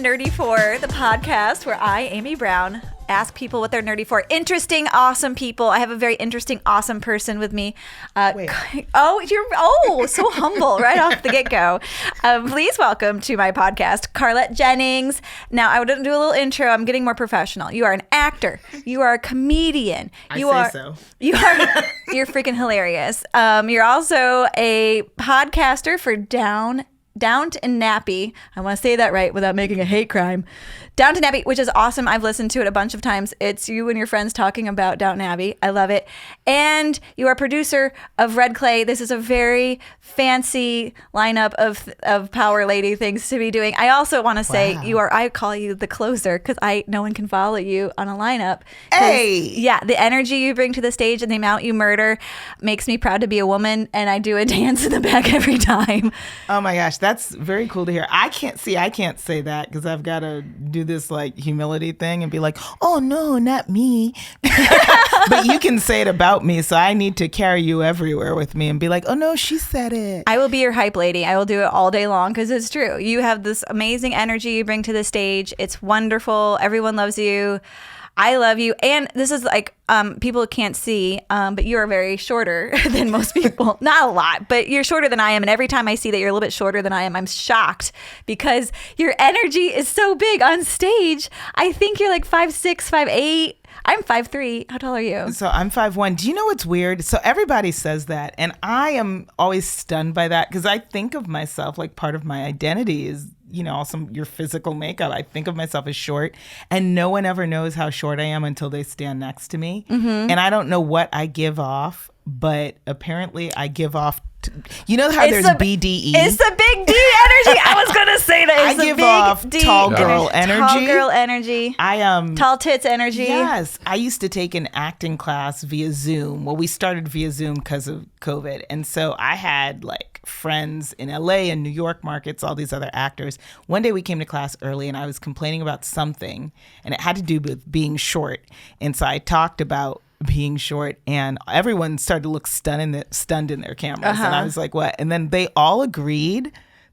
Nerdy For, the podcast where I, Amy Brown, ask people what they're nerdy for. Interesting, awesome people. I have a very interesting, awesome person with me. You're so humble right off the get-go. Please welcome to my podcast, Carlette Jennings. Now, I would do a little intro. I'm getting more professional. You are an actor. You are a comedian. You're freaking hilarious. You're also a podcaster for Downton and Abbey. I want to say that right without making a hate crime. Downton Abbey, which is awesome. I've listened to it a bunch of times. It's you and your friends talking about Downton Abbey. I love it. And you are producer of Red Clay. This is a very fancy lineup of power lady things to be doing. I also want to say I call you the closer because no one can follow you on a lineup. Hey! Yeah, the energy you bring to the stage and the amount you murder makes me proud to be a woman, and I do a dance in the back every time. Oh my gosh, that's very cool to hear. I can't say that because I've got to do this like humility thing and be like, oh no, not me. But you can say it about me, so I need to carry you everywhere with me and be like, oh no, she said it. I will be your hype lady. I will do it all day long because it's true. You have this amazing energy you bring to the stage. It's wonderful. Everyone loves you. I love you. And this is like, people can't see, but you are very shorter than most people. Not a lot, but you're shorter than I am. And every time I see that you're a little bit shorter than I am, I'm shocked because your energy is so big on stage. I think you're like 5'6", 5'8". I'm 5'3". How tall are you? So I'm 5'1". Do you know what's weird? So everybody says that, and I am always stunned by that because I think of myself like part of my identity is, also your physical makeup. I think of myself as short, and no one ever knows how short I am until they stand next to me. Mm-hmm. And I don't know what I give off, but apparently I give off. You know how there's BDE? It's the big D energy. I was going to say that. I give off tall girl energy. Tall girl energy. Tall tits energy. Yes. I used to take an acting class via Zoom. Well, we started via Zoom because of COVID. And so I had like friends in LA and New York markets, all these other actors. One day we came to class early and I was complaining about something and it had to do with being short. And so I talked about being short and everyone started to look stunned in their cameras. And I was like, what? And then they all agreed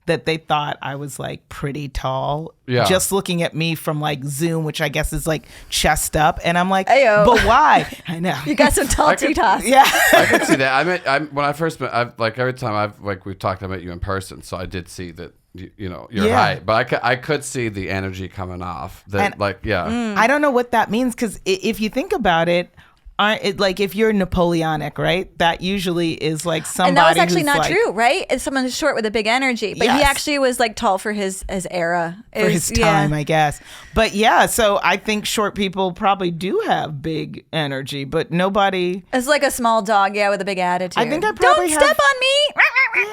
that they thought I was like pretty tall, just looking at me from like Zoom, which I guess is like chest up. And I'm like, Ayo. But why? I know. You got some tall T-tops. Yeah. I could see that. When I first met, every time we've talked, I met you in person. So I did see that. You're right, but I could see the energy coming off. I don't know what that means because if you think about it, if you're Napoleonic, right? That usually is like somebody. And that was actually not true, right? It's someone who's short with a big energy, but he actually was like tall for his era, for his time, I guess. But yeah, so I think short people probably do have big energy, but nobody. It's like a small dog, with a big attitude. I think I probably don't step on me.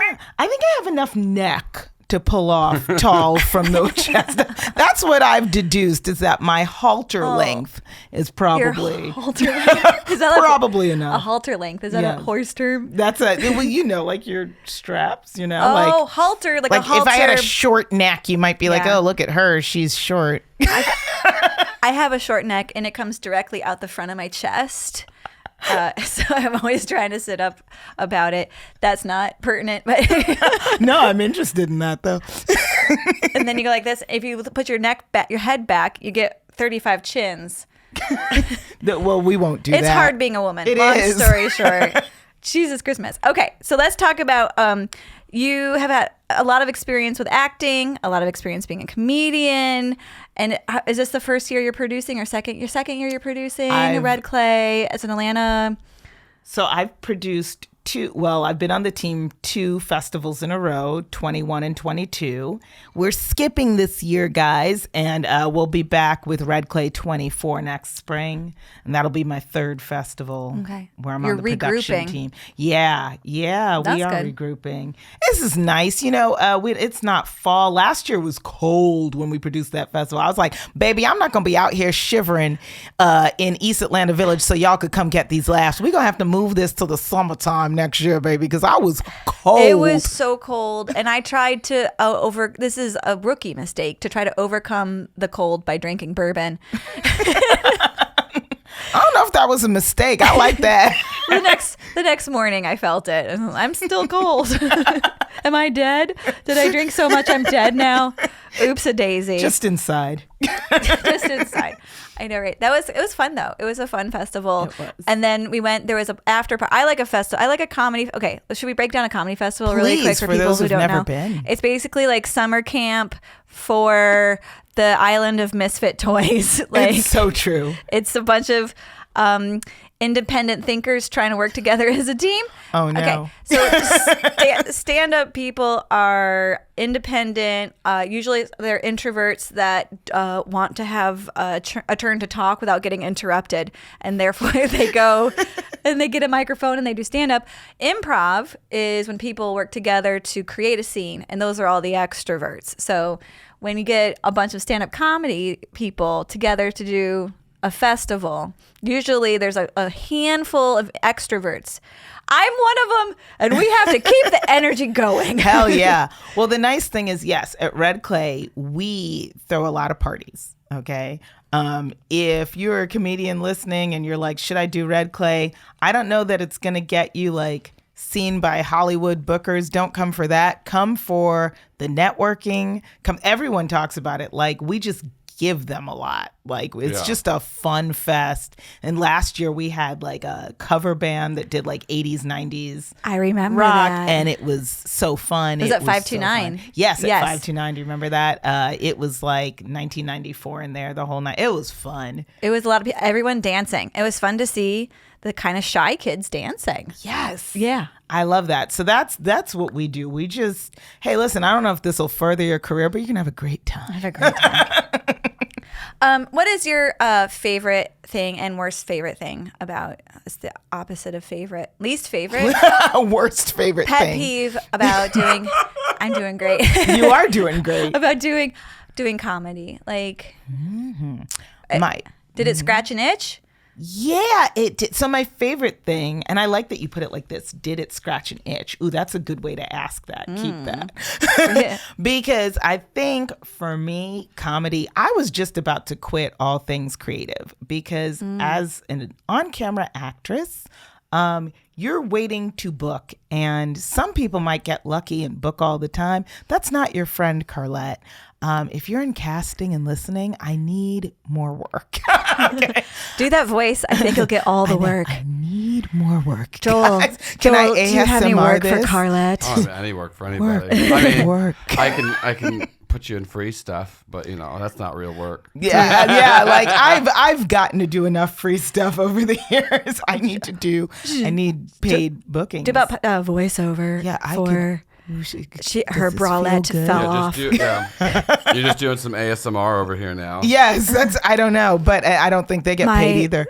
Yeah, I think I have enough neck to pull off tall from the chest. That's what I've deduced is that my halter length is probably Your halter length? Is that probably enough. A halter length? Is that a horse term? That's like your straps, halter, like a halter. If I had a short neck, you might be like, oh, look at her, she's short. I have a short neck and it comes directly out the front of my chest. So I'm always trying to sit up about it. That's not pertinent, but no, I'm interested in that though. And then you go like this. If you put your head back, you get 35 chins. Well, we won't do that. It's hard being a woman. Long story short. Jesus Christmas. Okay, so let's talk about you have had a lot of experience with acting, a lot of experience being a comedian. And is this the first year you're producing or your second year you're producing Red Clay as in Atlanta? So I've produced I've been on the team 2 festivals in a row, 21 and 22. We're skipping this year, guys, and we'll be back with Red Clay 24 next spring. And that'll be my 3rd festival where I'm on the production team. Yeah, we are regrouping. This is nice. It's not fall. Last year was cold when we produced that festival. I was like, baby, I'm not going to be out here shivering in East Atlanta Village so y'all could come get these laughs. We're going to have to move this to the summertime next year, baby, because I was cold. It was so cold, and I tried to this is a rookie mistake, to try to overcome the cold by drinking bourbon. I don't know if that was a mistake. I like that. The next morning I felt it. I'm still cold. Am I dead? Did I drink so much I'm dead now? Oops a daisy. Just inside. Just inside. I know, right? It was fun though. It was a fun festival. It was. And then we went. There was a after party. I like a festival. I like a comedy. Okay, should we break down a comedy festival really quick Please, for for people those who who've don't never know? been. It's basically like summer camp for the island of misfit toys. Like It's so true. it's a bunch of independent thinkers trying to work together as a team. Oh, no. Okay, so stand-up people are independent. Usually they're introverts that want to have a turn to talk without getting interrupted. And therefore they go and they get a microphone and they do stand-up. Improv is when people work together to create a scene. And those are all the extroverts. So when you get a bunch of stand-up comedy people together to do a festival, usually there's a handful of extroverts. I'm one of them, and we have to keep the energy going. Hell yeah. Well, the nice thing is, yes, at Red Clay, we throw a lot of parties, okay? If you're a comedian listening and you're like, should I do Red Clay? I don't know that it's going to get you, like, seen by Hollywood bookers. Don't come for that. Come for the networking. Everyone talks about it. Like, we just give them a lot. Like, it's just a fun fest. And last year we had like a cover band that did like 80s, 90s I remember rock, that. and it was so fun. Was it it 529? So yes, at Yes. 529. Do you remember that? It was like 1994 in there the whole night. It was fun. It was a lot of people, everyone dancing. It was fun to see the kind of shy kids dancing. Yes. Yeah. I love that. So that's what we do. We just, hey, listen, I don't know if this will further your career, but you can have a great time. Have a great time. What is your favorite thing and worst favorite thing about? It's the opposite of favorite. Least favorite. Worst favorite Pet thing. peeve about doing. I'm doing great. You are doing great. About doing comedy. Like, did it scratch an itch? Yeah, it did. So my favorite thing, and I like that you put it like this, did it scratch an itch? Ooh, that's a good way to ask that. Keep that. Yeah. Because I think for me, comedy, I was just about to quit all things creative because as an on-camera actress, you're waiting to book, and some people might get lucky and book all the time. That's not your friend, Carlette. If you're in casting and listening, I need more work. Okay. Do that voice. I think you'll get all the work. I need more work. Joel, Guys, do I you have any ASMR work for this? Carlette? Oh, I mean, any work for anybody. Work. I mean, Work. I can put you in free stuff, but you know that's not real work. Yeah. Like I've gotten to do enough free stuff over the years. I need paid bookings. Do about voiceover. Yeah, I for could. her bralette fell off. You're just doing some ASMR over here now. Yes, I don't know, but I don't think they get paid either.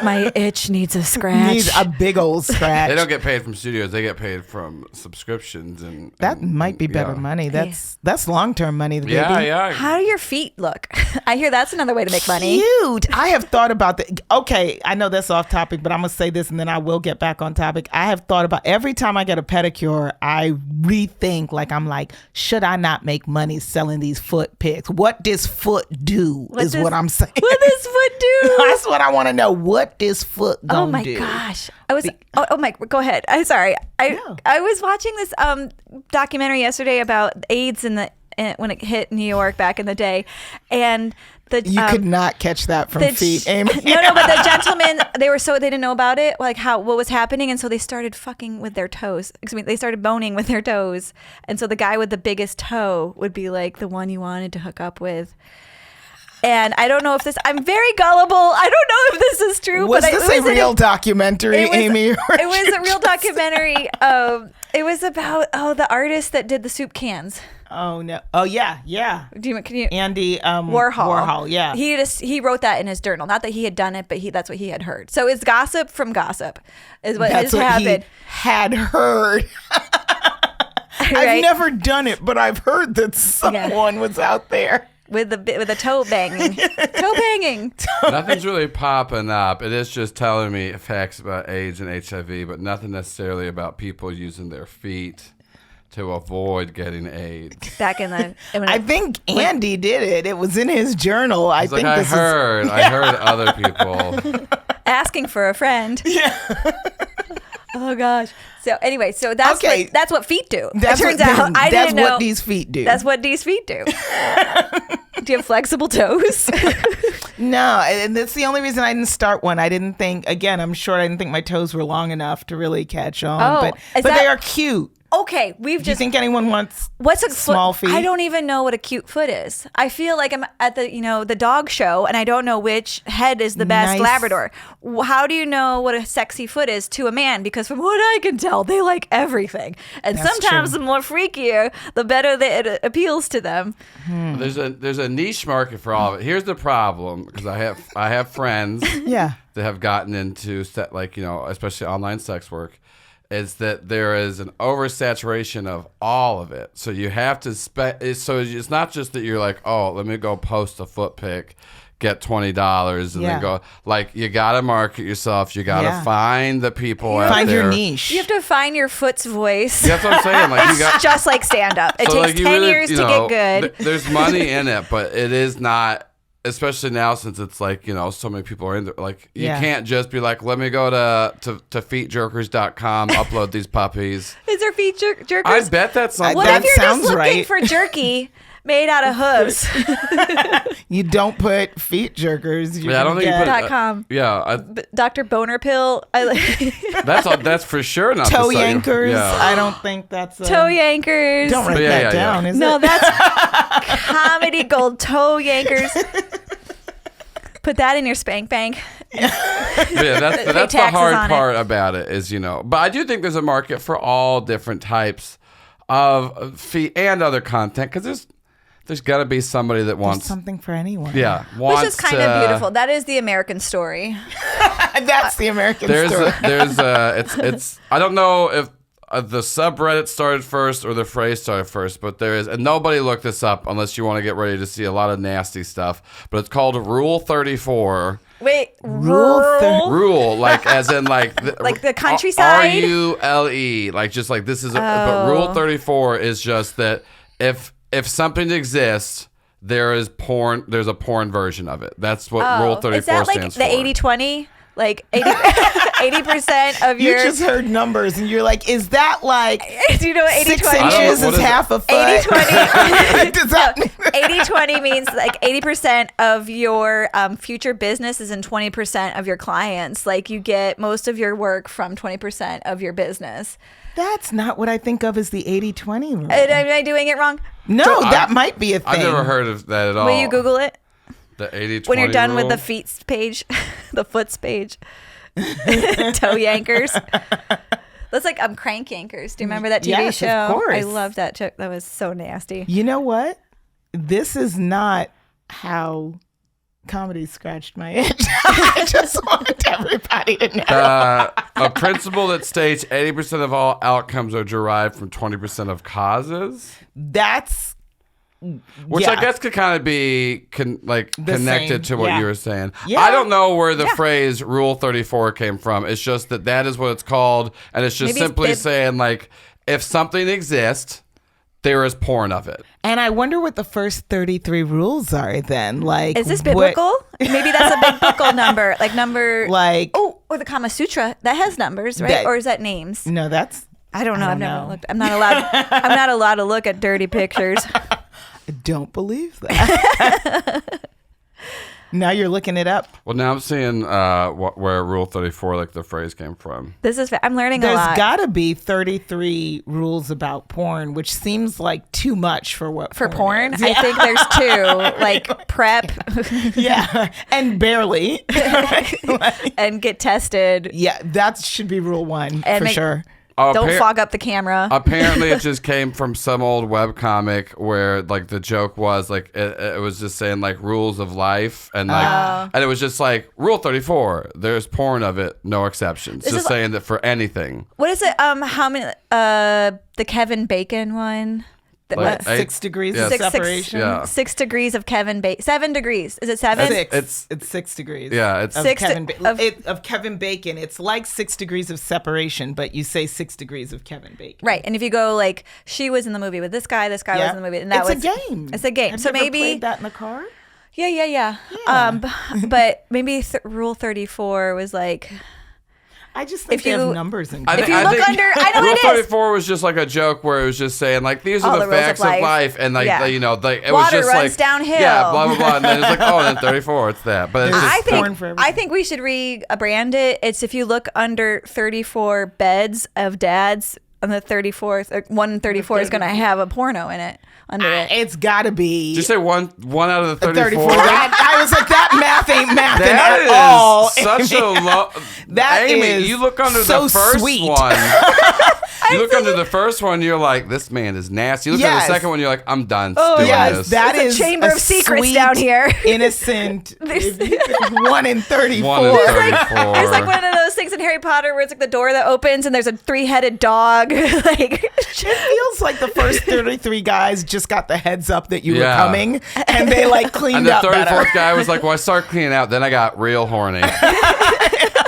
My itch needs a scratch. Needs a big old scratch. They don't get paid from studios. They get paid from subscriptions, and That might be better money. That's long-term money, baby. Yeah. How do your feet look? I hear that's another way to make money. Cute. I have thought about that. Okay, I know that's off topic, but I'm gonna say this and then I will get back on topic. I have thought about every time I get a pedicure, I rethink. Like I'm like, should I not make money selling these foot pics? What does foot do? What I'm saying. What does foot do? That's what I want to know. What does foot gonna do? Oh my gosh! I was. Oh my. Go ahead. I'm sorry. I was watching this documentary yesterday about AIDS when it hit New York back in the day, and you could not catch that from feet, Amy. No, but the gentlemen, they didn't know about it, like what was happening, and so they started fucking with their toes. Excuse me, they started boning with their toes, and so the guy with the biggest toe would be like the one you wanted to hook up with. And I don't know if I'm very gullible. I don't know if this is true. Was this a real documentary, Amy? It was a real documentary. It was about the artist that did the soup cans. Oh no! Oh yeah. Can you Andy Warhol? Yeah. He wrote that in his journal. Not that he had done it, but that's what he had heard. So it's gossip from gossip, is what has happened. He had heard. Right? I've never done it, but I've heard that someone was out there. With a toe banging. Nothing's really popping up. It is just telling me facts about AIDS and HIV, but nothing necessarily about people using their feet to avoid getting AIDS. Back in the, I think Andy did it. It was in his journal. I heard other people asking for a friend. Yeah. Oh gosh. So anyway, so that's Okay. that's what feet do. That's it turns what, out I that's didn't know what these feet do. That's what these feet do. Do you have flexible toes? No, and that's the only reason I didn't start one. I didn't think, again, I'm sure I didn't think my toes were long enough to really catch on. Oh, but they are cute. Okay, Do you think anyone wants small feet? I don't even know what a cute foot is. I feel like I'm at the dog show and I don't know which head is the best Nice. Labrador. How do you know what a sexy foot is to a man? Because from what I can tell, they like everything. And That's sometimes true. Hmm. the more freakier, the better it appeals to them. There's a niche market for all of it. Here's the problem, because I have friends Yeah. that have gotten into especially online sex work, is that there is an oversaturation of all of it. So you have to so it's not just that you're like, oh, let me go post a foot pic, get $20 and then go, like, you gotta market yourself. You gotta find the people out Find there. your niche. You have to find your foot's voice. That's what I'm saying. Like, you got Just like stand-up. It so, takes like, you 10 really, years you to know, get good. There's money in it, but it is not. Especially now, since it's like, so many people are in there. Like, you can't just be like, let me go to feetjerkers.com, upload these puppies. Is there feet jerkers? I bet that's something. What That if you're just sounds looking right. for jerky made out of hooves? You don't put feet jerkers. Yeah, I don't think you put .com. Yeah, Dr. Boner Pill. that's for sure not toe the site. yankers. Yeah. I don't think that's Toe yankers. Don't write that down, is No, it? that's comedy gold. Toe yankers. Put that in your spank bank. Yeah, that's the taxes hard on it. part about it is, but I do think there's a market for all different types of feet and other content, because there's got to be somebody that There's wants something for anyone. wants Which is kind of beautiful. That is the American story. That's the American story. It's I don't know if the subreddit started first or the phrase started first, but there is, and nobody looked this up unless you want to get ready to see a lot of nasty stuff, but it's called Rule 34. Wait, Rule, like as in like the countryside? RULE, like just like this is but Rule 34 is just that if something exists, there's a porn version of it. That's what Rule 34 is that like stands the for. 80-20? Like 80% of You your... just heard numbers and you're like, is that like Do you know what 80-20 6 is? inches What is is it? half a foot? 80-20 Does that mean 80-20 means like 80% of your future business is in 20% of your clients. Like you get most of your work from 20% of your business. That's not what I think of as the 80-20 rule. Am I doing it wrong? No, that might be a thing. I've never heard of that at all. Will you Google it? The 80-20 When you're done with rule? the feet page, the foots page, toe yankers. That's like crank yankers. Do you remember that TV Yes, show? of course. I love that joke. That was so nasty. You know what? This is not how comedy scratched my itch. I just want everybody to know. A principle that states 80% of all outcomes are derived from 20% of causes. That's Which I guess could kind of be connected same, to what yeah. you were saying. Yeah. I don't know where the phrase Rule 34 came from. It's just that is what it's called. And it's just Maybe it's simply saying, like, if something exists, there is porn of it. And I wonder what the first 33 rules are then. Like, Is this biblical? Maybe that's a biblical number. Like number... Like, or the Kama Sutra. That has numbers, right? Or is that names? no, that's... I don't know. I I've don't never know. looked. I'm not allowed to look at dirty pictures. I don't believe that. Now you're looking it up. Well, now I'm seeing where Rule 34, like the phrase came from. I'm learning a There's lot. got to be 33 rules about porn, which seems like too much for what For porn, is. I think there's two, like prep Yeah, and barely. and get tested. Yeah, that should be rule 1 And for sure. Don't fog up the camera. Apparently, it just came from some old webcomic where, like, the joke was like it was just saying like rules of life, and like, and it was just like Rule 34. There's porn of it, no exceptions. This Just is saying that for anything. What is it? How many? The Kevin Bacon one. Like, 6 degrees yeah, of separation. yeah. 6 degrees of Kevin Bacon. 7 degrees. Is it 7? It's 6 degrees. Yeah, it's of Six Kevin of- of Kevin Bacon. It's like 6 degrees of separation, but you say 6 degrees of Kevin Bacon. Right. And if you go like, she was in the movie with this guy was in the movie, and that it's was a game. It's a game. Have So you ever maybe played that in the car. Yeah. But maybe Rule 34 was like, I just think they have numbers in If you look under, I know Rule it is. 34 was just like a joke where it was just saying like these are the facts of life, and like it Water was just runs like downhill. Yeah, blah blah blah. And then it's like, oh, then 34, it's that. But it's just I think we should rebrand it. It's if you look under 34 beds of dads, on the 34th, 1 in 34 is going to have a porno in it under it. It's got to be. Did you say one out of the 34? I was like, that math ain't mathing that at all. Such a low. That Amy, is you look under so the first sweet. one. You look under the first one, you're like, this man is nasty. You look at the second one, you're like, I'm done doing this. That is a chamber of secrets sweet, down here. Innocent. 1 in 34. 1 in 34. There's like one of those things in Harry Potter where it's like the door that opens and there's a 3-headed dog. Like it feels like the first 33 guys just got the heads up that you were coming, and they like cleaned up better. And the 34th guy was like, well, I started cleaning out, then I got real horny.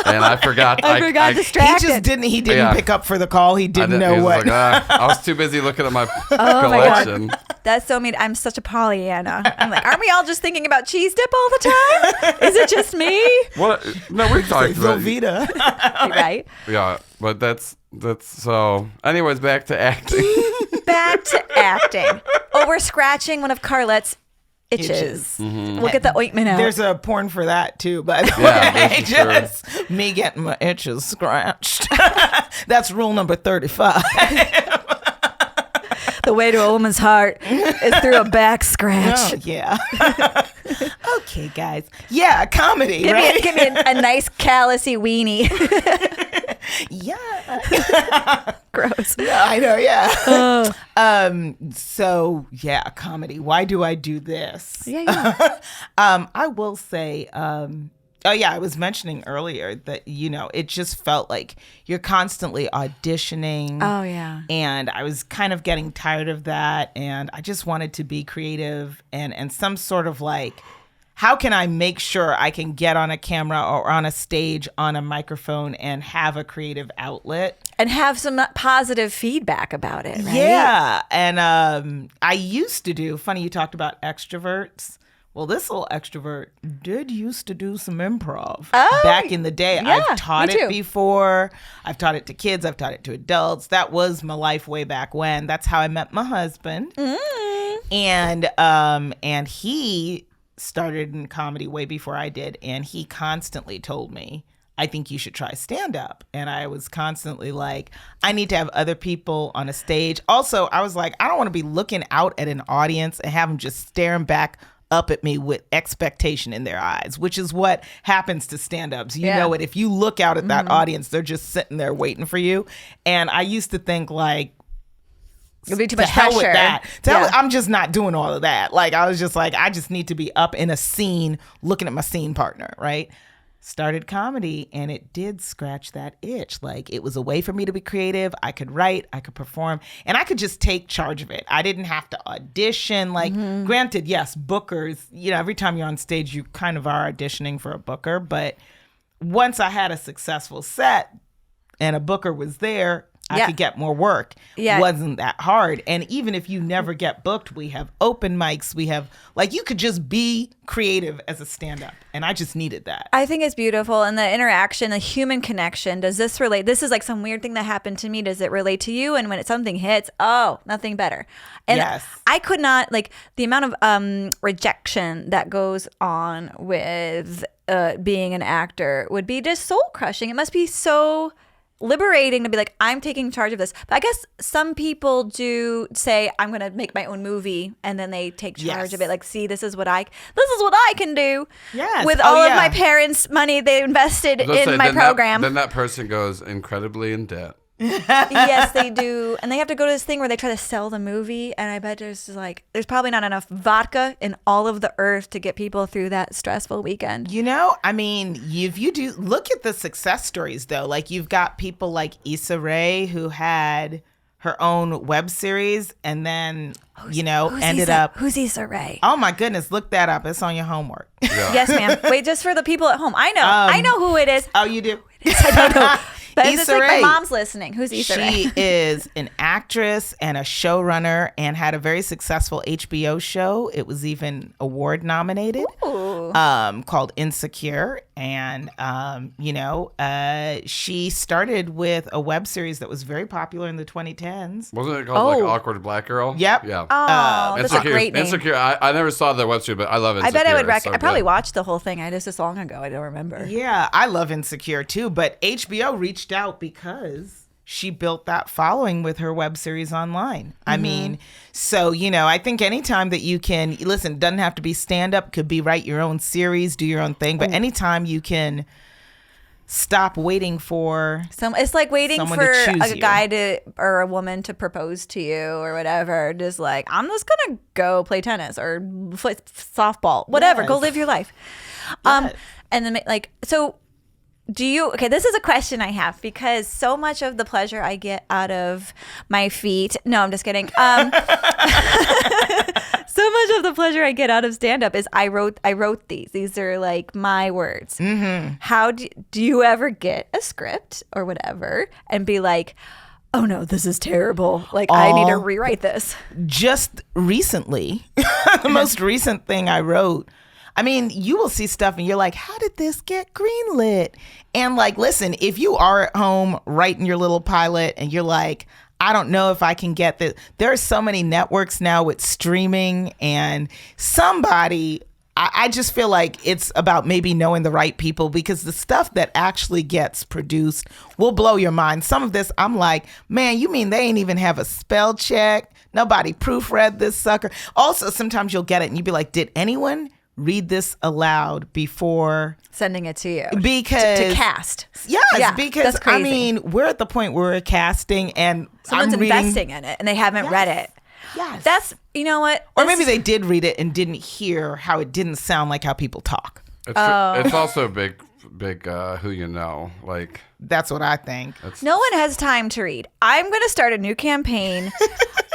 And I forgot. I got distracted. He didn't pick up for the call. He didn't know what. Like, I was too busy looking at my collection. My God. That's so mean. I'm such a Pollyanna. I'm like, aren't we all just thinking about cheese dip all the time? Is it just me? What? No, we talked about Velveeta. Right? Yeah, but that's so. Anyways, back to acting. Back to acting. Oh, we're scratching one of Carlette's itches. Mm-hmm. We'll get the ointment out. There's a porn for that too, by the way. Just me getting my itches scratched. That's rule number 35. The way to a woman's heart is through a back scratch. Oh, yeah. Okay, guys. Yeah, comedy, Give right? me a nice callousy weenie. Yeah. Gross. Yeah, I know, yeah. So, yeah, comedy. Why do I do this? Yeah. I will say, I was mentioning earlier that, it just felt like you're constantly auditioning. Oh, yeah. And I was kind of getting tired of that. And I just wanted to be creative and some sort of like, how can I make sure I can get on a camera or on a stage on a microphone and have a creative outlet? And have some positive feedback about it, right? Yeah. And I used to do, funny you talked about extroverts. Well, this little extrovert did used to do some improv back in the day. Yeah, I've taught me too. it before. I've taught it to kids. I've taught it to adults. That was my life way back when. That's how I met my husband. And he started in comedy way before I did. And he constantly told me, I think you should try stand-up. And I was constantly like, I need to have other people on a stage. Also, I was like, I don't want to be looking out at an audience and have them just staring back up at me with expectation in their eyes, which is what happens to stand-ups. You know it. If you look out at that audience, they're just sitting there waiting for you. And I used to think like, it'll be too much hell pressure. with that. I'm just not doing all of that. Like, I was just like, I just need to be up in a scene looking at my scene partner, right? Started comedy, and it did scratch that itch. Like, it was a way for me to be creative. I could write, I could perform, and I could just take charge of it. I didn't have to audition. Like, granted, yes, bookers, every time you're on stage, you kind of are auditioning for a booker. But once I had a successful set and a booker was there, I could get more work. It wasn't that hard. And even if you never get booked, we have open mics. We have, like, you could just be creative as a stand-up. And I just needed that. I think it's beautiful. And the interaction, the human connection, does this relate? This is like some weird thing that happened to me. Does it relate to you? And when something hits, nothing better. And yes. I could not, like, the amount of rejection that goes on with being an actor would be just soul-crushing. It must be so liberating to be like, I'm taking charge of this. But I guess some people do say, I'm going to make my own movie, and then they take charge of it. Like, see, this is what I can do with all of my parents' money they invested in my program. Then that person goes incredibly in debt. Yes, they do. And they have to go to this thing where they try to sell the movie. And I bet there's probably not enough vodka in all of the earth to get people through that stressful weekend. I mean, if you do look at the success stories, though, like you've got people like Issa Rae, who had her own web series and then, ended up. Who's Issa Rae? Oh, my goodness. Look that up. It's on your homework. Yeah. Yes, ma'am. Wait, just for the people at home. I know who it is. Oh, you do? I don't know. But Issa it's like Rae. my mom's listening. Who's Issa Rae? She is an actress and a showrunner and had a very successful HBO show. It was even award nominated. Ooh. called Insecure. And, she started with a web series that was very popular in the 2010s. Wasn't it called Awkward Black Girl? Yep. Yeah. Oh, that's a great name. Insecure. I never saw the web series, but I love Insecure. I bet I would I probably watched the whole thing. I just this long ago. I don't remember. Yeah, I love Insecure too. But HBO reached out because she built that following with her web series online. I mean, so, I think anytime that you can, listen, it doesn't have to be stand-up, could be write your own series, do your own thing, but anytime you can stop waiting for it's like waiting for a you. guy or a woman to propose to you or whatever. Just like, I'm just going to go play tennis or play softball, whatever. Go live your life. Yes. And then so... this is a question I have because so much of the pleasure I get out of my feet, no, I'm just kidding. So much of the pleasure I get out of stand-up is I wrote these. These are like my words. Mm-hmm. How do you ever get a script or whatever and be like, oh no, this is terrible. Like I need to rewrite this. Just recently, the most recent thing I wrote, I mean, you will see stuff and you're like, how did this get greenlit? And like, listen, if you are at home writing your little pilot and you're like, I don't know if I can get this. There are so many networks now with streaming and I just feel like it's about maybe knowing the right people because the stuff that actually gets produced will blow your mind. Some of this, I'm like, man, you mean they ain't even have a spell check? Nobody proofread this sucker. Also, sometimes you'll get it and you'll be like, did anyone read this aloud before sending it to you? Because to cast. Yes, because I mean, we're at the point where we're casting and someone's investing in it and they haven't read it. Yes. That's, you know what? Or maybe they did read it and didn't hear how it didn't sound like how people talk. It's also a big who you know. Like, that's what I think. No one has time to read. I'm going to start a new campaign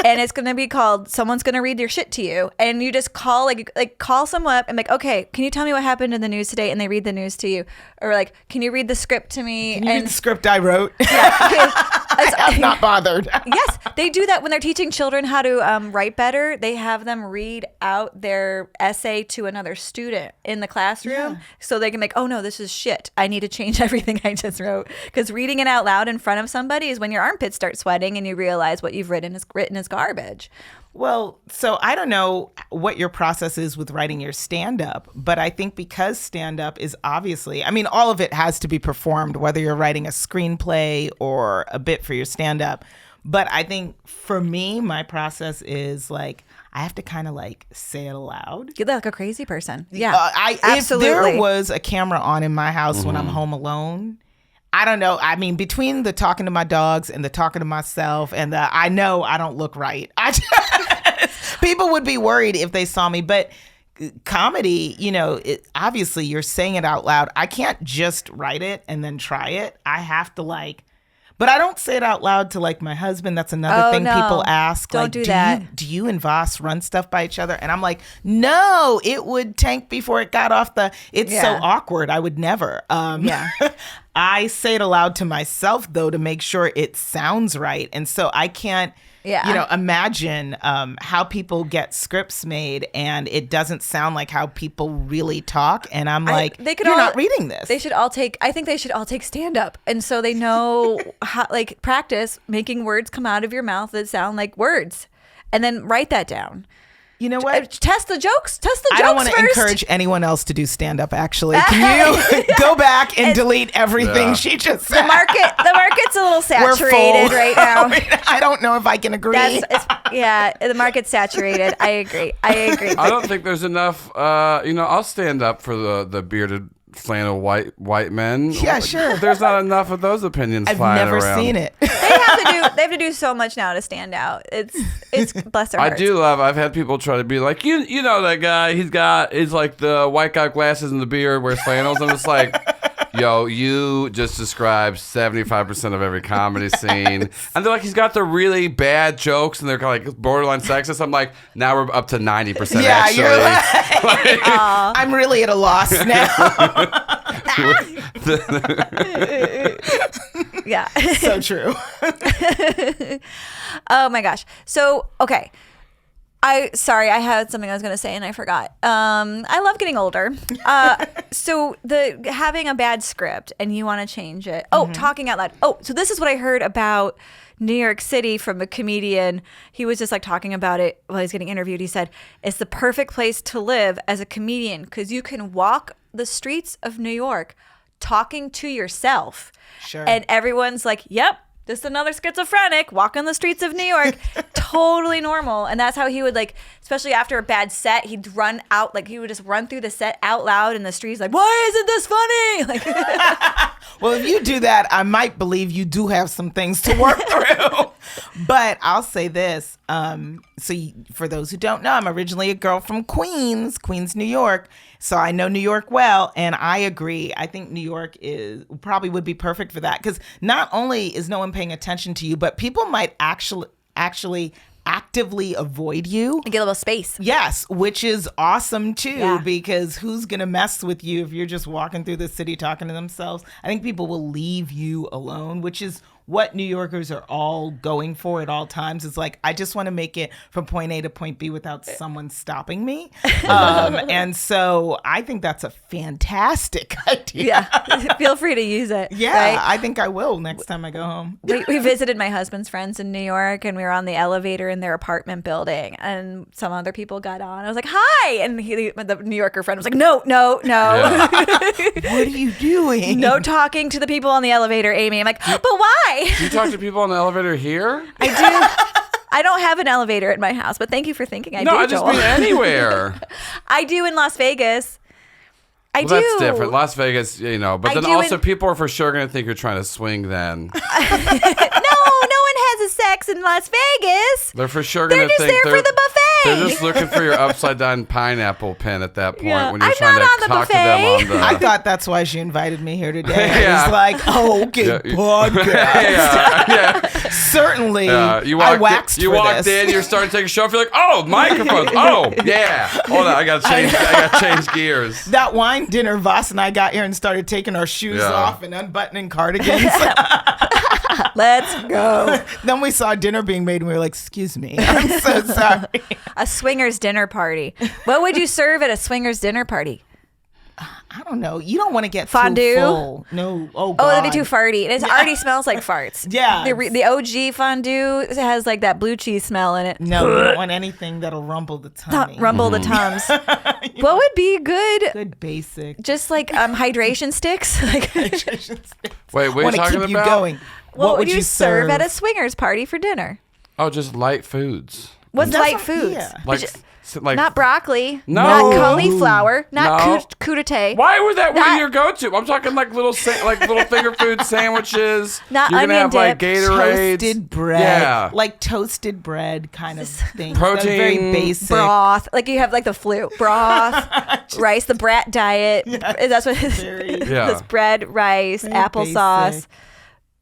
and it's going to be called Someone's Going to Read Your Shit to You. And you just call call someone up and like, okay, can you tell me what happened in the news today? And they read the news to you. Or like, can you read the script to me? Can you read the script I wrote? Yeah. I'm not bothered. Yes, they do that when they're teaching children how to write better. They have them read out their essay to another student in the classroom so they can make, oh no, this is shit. I need to change everything I just wrote. Because reading it out loud in front of somebody is when your armpits start sweating and you realize what you've written is garbage. Well, so I don't know what your process is with writing your stand-up, but I think because stand-up is obviously, I mean, all of it has to be performed, whether you're writing a screenplay or a bit for your stand-up. But I think for me, my process is like, I have to kind of like say it aloud. You're like a crazy person. Yeah, absolutely. If there was a camera on in my house when I'm home alone, I don't know. I mean, between the talking to my dogs and the talking to myself and I know I don't look right. People would be worried if they saw me. But comedy, obviously you're saying it out loud. I can't just write it and then try it. I have to but I don't say it out loud to like my husband. That's another thing people ask. Don't do that. Do you and Voss run stuff by each other? And I'm like, no, it would tank before it got off it's so awkward. I would never. I say it aloud to myself though, to make sure it sounds right. And so I can't, imagine how people get scripts made and it doesn't sound like how people really talk. And I'm like, you're not reading this. I think they should all take stand up. And so they know how, practice making words come out of your mouth that sound like words and then write that down. You know what? Test the jokes. I don't want to encourage anyone else to do stand-up, actually. Can you go back and delete everything she just said? The market's a little saturated right now. I don't know if I can agree. The market's saturated. I agree. I don't think there's enough. I'll stand up for the bearded flannel white men. Yeah, sure. There's not enough of those opinions flying around. I've never seen it. They have to do so much now to stand out. It's bless their hearts. I've had people try to be like, you know that guy, he's like the white guy with glasses and the beard, wears flannels. And it's like, yo, you just described 75% of every comedy scene. And they're like, he's got the really bad jokes and they're kind of like borderline sexist. I'm like, now we're up to 90% actually. You're like, I'm really at a loss now. Yeah. So true. Oh my gosh. So, okay. Sorry, I had something I was going to say and I forgot. I love getting older. So having a bad script and you want to change it. Oh, talking out loud. Oh, so this is what I heard about New York City from a comedian. He was just like talking about it while he's getting interviewed. He said, it's the perfect place to live as a comedian because you can walk the streets of New York talking to yourself. Sure. And everyone's like, yep. Just another schizophrenic walking the streets of New York. Totally normal. And that's how he would like, especially after a bad set, he'd run out, like he would just run through the set out loud in the streets like, why isn't this funny? Like, well, if you do that, I might believe you do have some things to work through. But I'll say this. For those who don't know, I'm originally a girl from Queens, New York. So I know New York well, and I agree. I think New York probably would be perfect for that because not only is no one paying attention to you, but people might actually actively avoid you. get a little space. Yes, which is awesome too, because who's going to mess with you if you're just walking through the city talking to themselves? I think people will leave you alone, which is what New Yorkers are all going for at all times. It's like, I just want to make it from point A to point B without someone stopping me. And so I think that's a fantastic idea. Yeah. Feel free to use it. Yeah, right? I think I will next time I go home. We visited my husband's friends in New York and we were on the elevator in their apartment building and some other people got on. I was like, hi. And the New Yorker friend was like, no. Yeah. What are you doing? No talking to the people on the elevator, Amy. I'm like, but why? Do you talk to people on the elevator here? I do. I don't have an elevator at my house, but thank you for thinking I do, I just Joel. mean anywhere. I do in Las Vegas. I do. That's different. Las Vegas, but I then do also people are for sure going to think you're trying to swing then. No one has a sex in Las Vegas. They're for sure going They're to just think there for the buffet. They're just looking for your upside down pineapple pin at that point when you're I'm trying not on to the talk to buffet. them on the. I thought that's why she invited me here today. Yeah. It's like, podcast. yeah. Certainly, You I walked waxed you for walked this. in, you're starting to take a show off. You're like, oh, microphones. Oh, yeah. Hold on, I got to change gears. That wine dinner, Voss and I got here and started taking our shoes off and unbuttoning cardigans. Let's go. Then we saw dinner being made and we were like, excuse me, I'm so sorry. A swingers dinner party. What would you serve at a swingers dinner party? I don't know. You don't want to get fondue. Too full. No. Oh, God. Oh, that'd be too farty. It already smells like farts. Yeah. The OG fondue has like that blue cheese smell in it. No, you don't want anything that'll rumble the tummy. Rumble the tums. What would be good? Good basic. Just like hydration sticks. Wait, what are you Want to talking keep you about? going. What would you serve at a swingers party for dinner? Oh, just light foods. What's That's light what- foods? yeah. Like Not broccoli. No. Not cauliflower. Not No. crudité. Why would that Not- be your go-to? I'm talking like little finger food sandwiches. Not You're gonna onion have like dip. Gatorade, Toasted bread. Yeah. Like toasted bread kind of thing. Protein. Very basic. Broth. Like you have like the flu. Broth. Rice. The brat diet. That's what it is. Yeah. This bread, rice, Very applesauce. basic.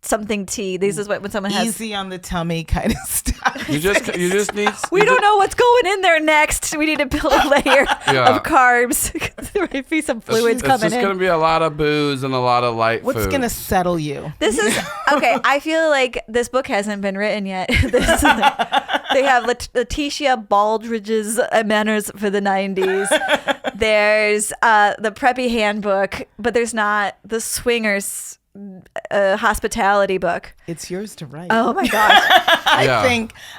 Something tea. This is what when someone has. Easy on the tummy kind of stuff. You just need. We don't know what's going in there next. We need to build a layer Yeah. of carbs. There might be some fluids It's coming just in. going to be a lot of booze and a lot of light What's food. going to settle you? This is okay. I feel like this book hasn't been written yet. They have Letitia Baldridge's Manners for the 90s. There's the Preppy Handbook, but there's not the Swingers hospitality book. It's yours to write. Oh my gosh.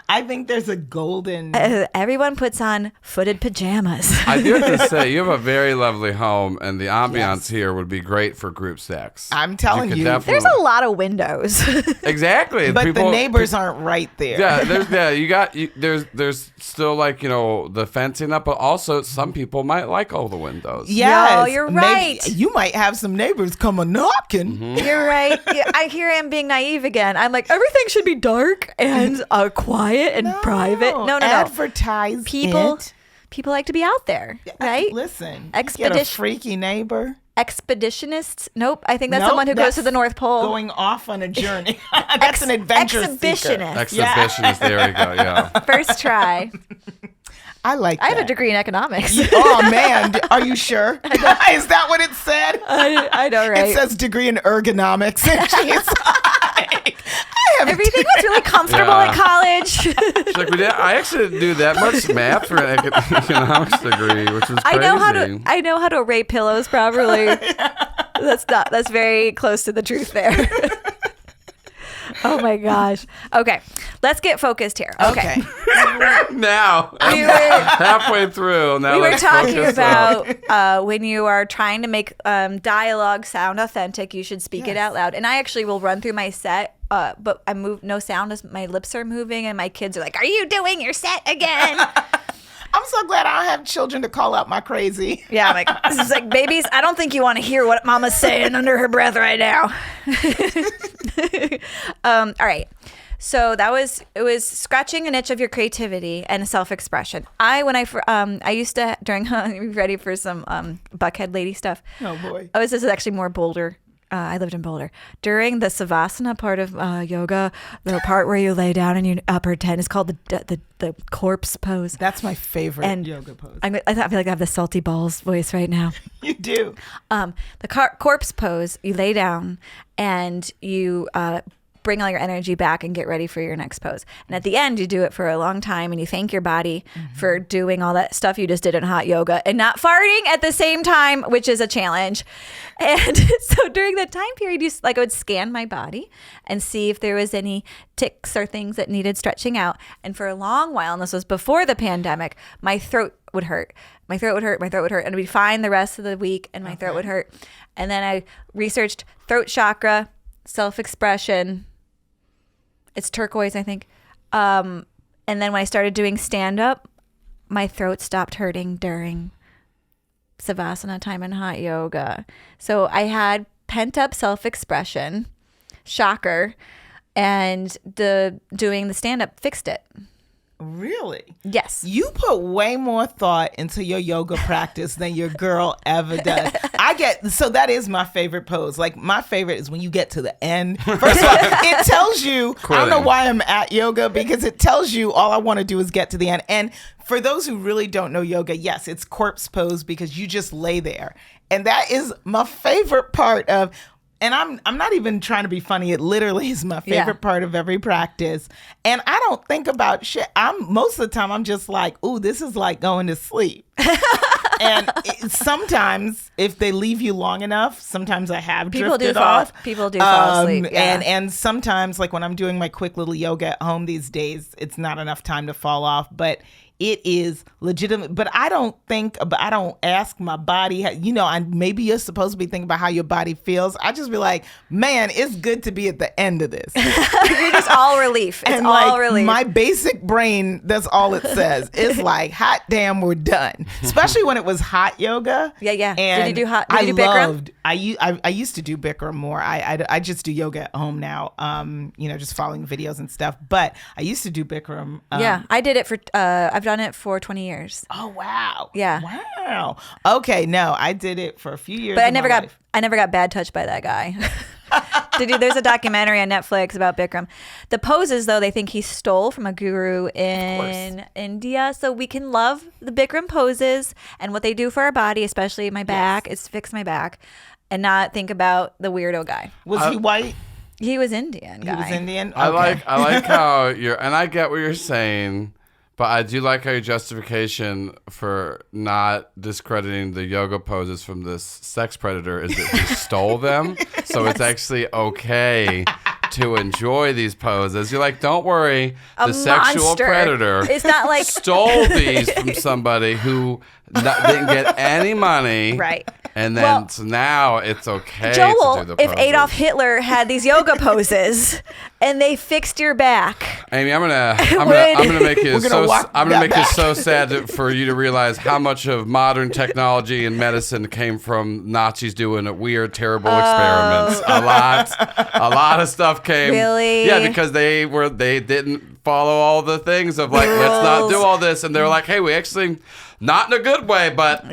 I think there's a golden. Everyone puts on footed pajamas. I do have to say, you have a very lovely home, and the ambiance here would be great for group sex. I'm telling could you. definitely- There's a lot of windows. Exactly. But People- the neighbors aren't right there. There's still like the fencing up, but also some people might like all the windows. Yes. No, you're Maybe right. you might have some neighbors come a knocking. Mm-hmm. You're right. Here I am being naive again. I'm like, everything should be dark and quiet and private. No. Advertise People it. like to be out there, right? Listen, get a Expedition- freaky neighbor Expeditionists? Nope. I think that's Nope, someone who goes that's to the North Pole. going off on a journey. That's an adventure seeker. Exhibitionist. Exhibitionist. There we go. Yeah. First try. I like I that. have a degree in economics. Oh man, are you sure? Is that what it said? I know, right? It says degree in ergonomics. And she's like, I Everything was really comfortable at college. She's like, I actually didn't do that much math for an economics degree, which was crazy. I know how to array pillows properly. That's very close to the truth there. Oh my gosh. Okay, let's get focused here. Okay. Now, halfway through. Now we were talking about when you are trying to make dialogue sound authentic, you should speak it out loud. And I actually will run through my set, but I move no sound as my lips are moving, and my kids are like, "Are you doing your set again?" I'm so glad I don't have children to call out my crazy. Yeah, I'm like, this is like, babies, I don't think you want to hear what Mama's saying under her breath right now. All right. So it was scratching an itch of your creativity and self-expression. I used to, during, ready for some Buckhead lady stuff. Oh boy. This is actually more Boulder. I lived in Boulder. During the Savasana part of yoga, the part where you lay down and you upper ten is called the corpse pose. That's my favorite yoga pose. I feel like I have the salty balls voice right now. You do. The corpse pose, you lay down and you bring all your energy back and get ready for your next pose. And at the end, you do it for a long time and you thank your body for doing all that stuff you just did in hot yoga and not farting at the same time, which is a challenge. And so during that time period, I would scan my body and see if there was any tics or things that needed stretching out. And for a long while, and this was before the pandemic, my throat would hurt. My throat would hurt, and I'd be fine the rest of the week, and my throat would hurt. And then I researched throat chakra, self-expression. It's turquoise, I think. And then when I started doing stand-up, my throat stopped hurting during Savasana time and hot yoga. So I had pent-up self-expression, shocker, and doing the stand-up fixed it. Really? Yes. You put way more thought into your yoga practice than your girl ever does. So that is my favorite pose. Like, my favorite is when you get to the end. First of all, it tells you, I don't know why I'm at yoga, because it tells you all I want to do is get to the end. And for those who really don't know yoga, yes, it's corpse pose because you just lay there. And that is my favorite part of. And I'm not even trying to be funny. It literally is my favorite part of every practice. And I don't think about shit. Most of the time I'm just like, ooh, this is like going to sleep. And sometimes if they leave you long enough, sometimes I have drifted off. People do fall asleep. Yeah. And sometimes, like when I'm doing my quick little yoga at home these days, it's not enough time to fall off. But it is legitimate. But I don't ask my body, maybe you're supposed to be thinking about how your body feels. I just be like, man, it's good to be at the end of this. You're just all relief. It's all relief. My basic brain, that's all it says. It's like, hot damn, we're done. Especially when it was hot yoga. Yeah. And did you do Bikram? I used to do Bikram more. I just do yoga at home now, just following videos and stuff. But I used to do Bikram. I did it for, I've done it for 20 years. Oh, wow. Yeah. Wow. Okay, no, I did it for a few years. But I never got bad touched by that guy. There's a documentary on Netflix about Bikram. The poses, though, they think he stole from a guru in India. So we can love the Bikram poses and what they do for our body, especially my back. It's fix my back, and not think about the weirdo guy. Was he white? He was Indian. Guy. He was Indian. Okay. I like how and I get what you're saying. But I do like how your justification for not discrediting the yoga poses from this sex predator is that he stole them. So it's actually okay to enjoy these poses. You're like, don't worry, the sexual predator it's not like stole these from somebody who didn't get any money. Right. And then so now it's okay Joel, to do the poses. If Adolf Hitler had these yoga poses and they fixed your back. Amy, I'm gonna make it so sad for you to realize how much of modern technology and medicine came from Nazis doing weird, terrible experiments. A lot of stuff came. Really? Yeah, because they didn't follow all the things of like, let's not do all this, and they're like, hey, we actually. Not in a good way, but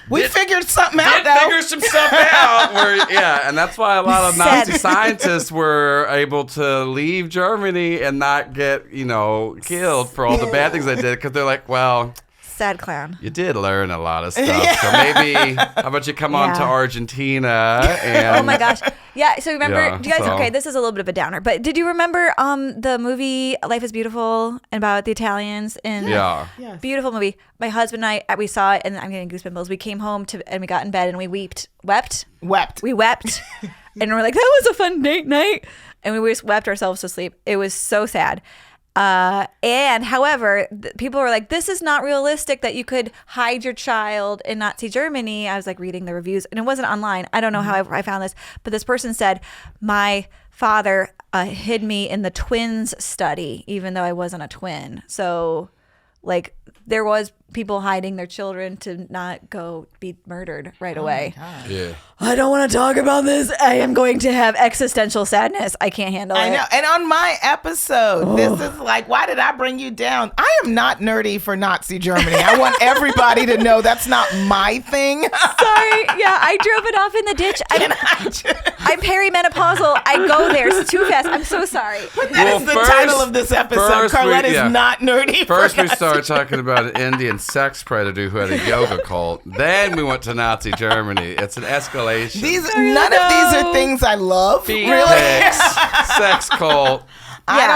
we figured something out. Figure some stuff out. And that's why a lot of Nazi scientists were able to leave Germany and not get killed for all the bad things they did, because they're like, well, sad clown. You did learn a lot of stuff, so maybe how about you come on to Argentina? And oh my gosh. Yeah, so remember, Yeah, do you guys, so- okay, this is a little bit of a downer, but did you remember the movie Life is Beautiful about the Italians? Yeah. Yes. Beautiful movie. My husband and I, we saw it, and I'm getting goosebumps. We came home and we got in bed and we wept. We wept. And we're like, that was a fun date night. And we just wept ourselves to sleep. It was so sad. And however, people were like, this is not realistic that you could hide your child in Nazi Germany. I was like reading the reviews, and it wasn't online. I don't know how I found this, but this person said, my father hid me in the twins study, even though I wasn't a twin. So like there was people hiding their children to not go be murdered right away. Yeah. I don't want to talk about this. I am going to have existential sadness. I can't handle it. I know. And on my episode, this is like, why did I bring you down? I am not nerdy for Nazi Germany. I want everybody to know that's not my thing. Sorry. Yeah, I drove it off in the ditch. I'm perimenopausal. I go there. It's too fast. I'm so sorry. That is the title of this episode. Carlette is not nerdy First for we started talking about an Indian sex predator who had a yoga cult. Then we went to Nazi Germany. It's an escalation. None of these are things I love. Feet Really? pics, sex cult. I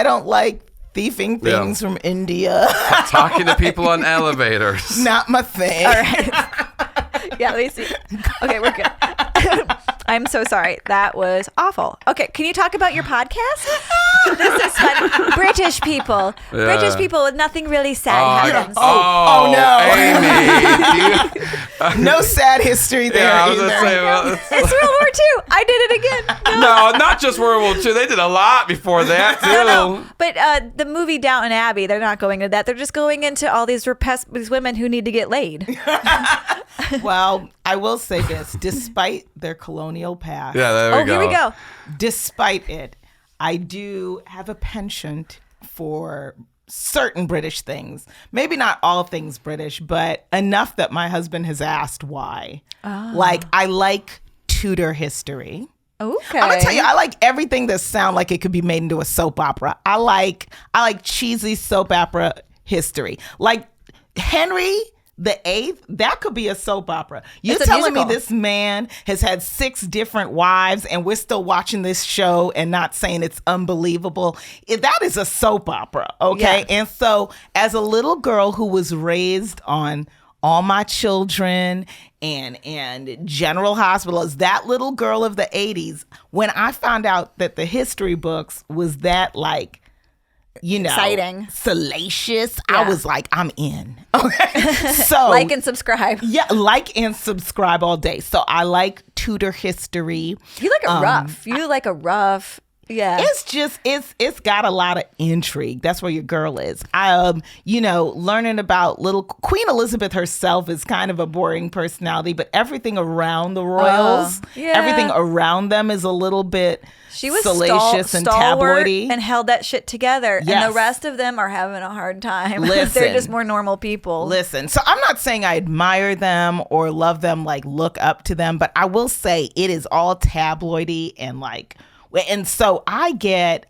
don't like thieving things from India. Talking to people on elevators. Not my thing. All right. Yeah, let me see. Okay, we're good. I'm so sorry. That was awful. Okay, can you talk about your podcast? This is fun. British people. Yeah. British people, nothing really sad happens. Oh, no. Amy. No sad history there Yeah, I was either. gonna say, well, It's World War II. I did it again. no, not just World War II. They did a lot before that too. No. But the movie Downton Abbey, they're not going into that. They're just going into all these women who need to get laid. Well, I will say this. Despite their colonial past, Yeah, there we go. Here we go. despite it, I do have a penchant for certain British things. Maybe not all things British, but enough that my husband has asked why. Like, I like Tudor history. Okay. I'm gonna tell you, I like everything that sounds like it could be made into a soap opera. I like cheesy soap opera history. Like Henry the Eighth, that could be a soap opera. You're It's a telling me musical. this man has had 6 different wives and we're still watching this show and not saying it's unbelievable. That is a soap opera, okay? Yeah. And so as a little girl who was raised on All My Children and General Hospital, as that little girl of the 80s, when I found out that the history books was that like, Exciting. salacious, Yeah. I was like, I'm in. Okay. So Like and subscribe. yeah, like and subscribe all day. So I like Tudor history. You like a rough. You like a rough. Yeah. It's just it's got a lot of intrigue. That's where your girl is. Learning about little Queen Elizabeth herself is kind of a boring personality, but everything around the royals, yeah. everything around them is a little bit She was salacious and stalwart tabloidy. and held that shit together. And Yes. the rest of them are having a hard time. Listen. They're just more normal people. Listen, so I'm not saying I admire them or love them, like look up to them, but I will say it is all tabloidy and so I get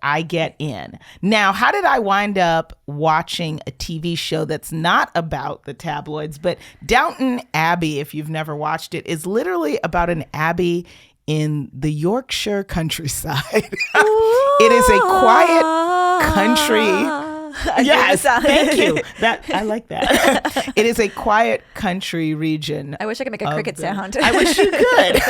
in. Now, how did I wind up watching a TV show that's not about the tabloids, but Downton Abbey, if you've never watched it, is literally about an abbey in the Yorkshire countryside. It is a quiet country. Yes, thank you. I like that. It is a quiet country region. I wish I could make a cricket sound. I wish you could.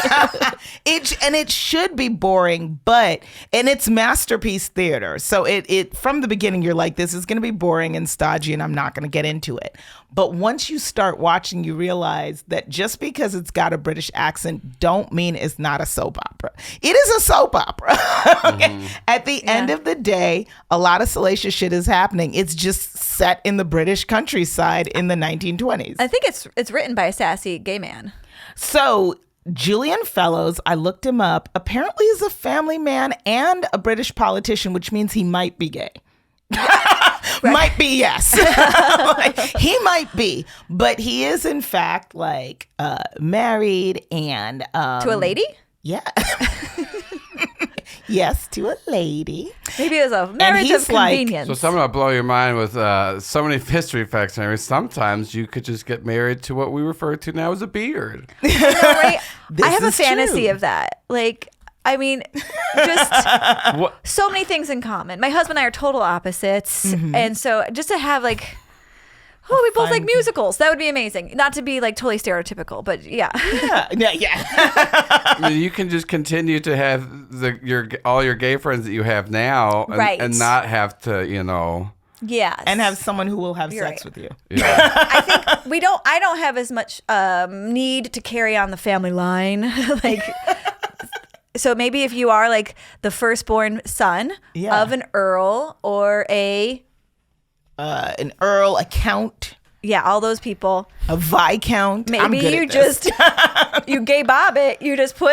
It should be boring, and it's masterpiece theater. So it from the beginning, you're like, this is going to be boring and stodgy, and I'm not going to get into it. But once you start watching, you realize that just because it's got a British accent, don't mean it's not a soap opera. It is a soap opera. Okay? At the end of the day, a lot of salacious shit is happening. It's just set in the British countryside in the 1920s. I think it's written by a sassy gay man. So Julian Fellows, I looked him up, apparently is a family man and a British politician, which means he might be gay. Might be, yes. He might be, but he is in fact married and To a lady? yeah. Yes, to a lady. Maybe it was a marriage of convenience. So something will blow your mind with so many history facts. And sometimes you could just get married to what we refer to now as a beard. Right? I have a fantasy of that. Like, I mean, just so many things in common. My husband and I are total opposites. And so just to have like, we both like musicals. That would be amazing. Not to be like totally stereotypical, but yeah. I mean, you can just continue to have all your gay friends that you have now and not have to, Yes. And have someone who will have sex with you. Yeah. I think I don't have as much need to carry on the family line. Like, so maybe if you are like the firstborn son of an earl or an earl, a count. Yeah, all those people. A viscount. Maybe you just you gay bob it. You just you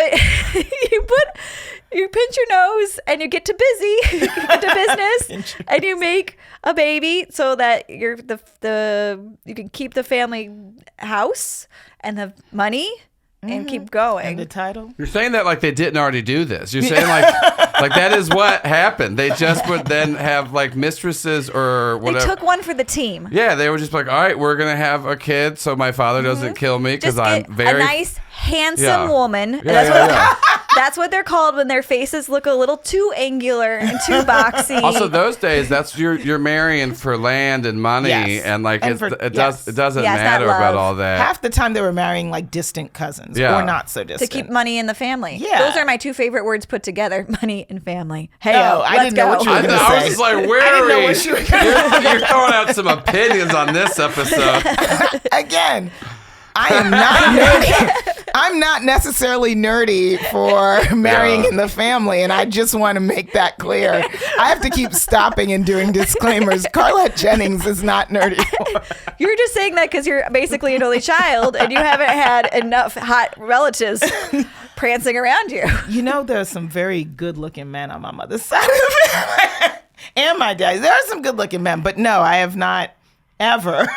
pinch your nose and you get to busy, you get to business, and you make a baby so that you're you can keep the family house and the money and keep going. And the title. You're saying that like they didn't already do this. You're saying like that is what happened. They just would then have like mistresses or whatever. They took one for the team. Yeah, they were just like, all right, we're going to have a kid so my father doesn't kill me because I'm very... a nice, handsome woman. That's what they're called when their faces look a little too angular and too boxy. Also, those days, that's you're marrying for land and money, and like it doesn't matter about all that. Half the time they were marrying like distant cousins or not so distant to keep money in the family. Yeah, those are my two favorite words put together: money and family. Hey, I didn't know what you were going to say. I was just like, where are we? You're throwing out some opinions on this episode. Again, I am not nerdy. I'm not necessarily nerdy for marrying in the family, and I just want to make that clear. I have to keep stopping and doing disclaimers. Carlette Jennings is not nerdy for. You're just saying that because you're basically an only child and you haven't had enough hot relatives prancing around you. You know, there's some very good-looking men on my mother's side of the family. And my dad's. There are some good-looking men, but no, I have not ever.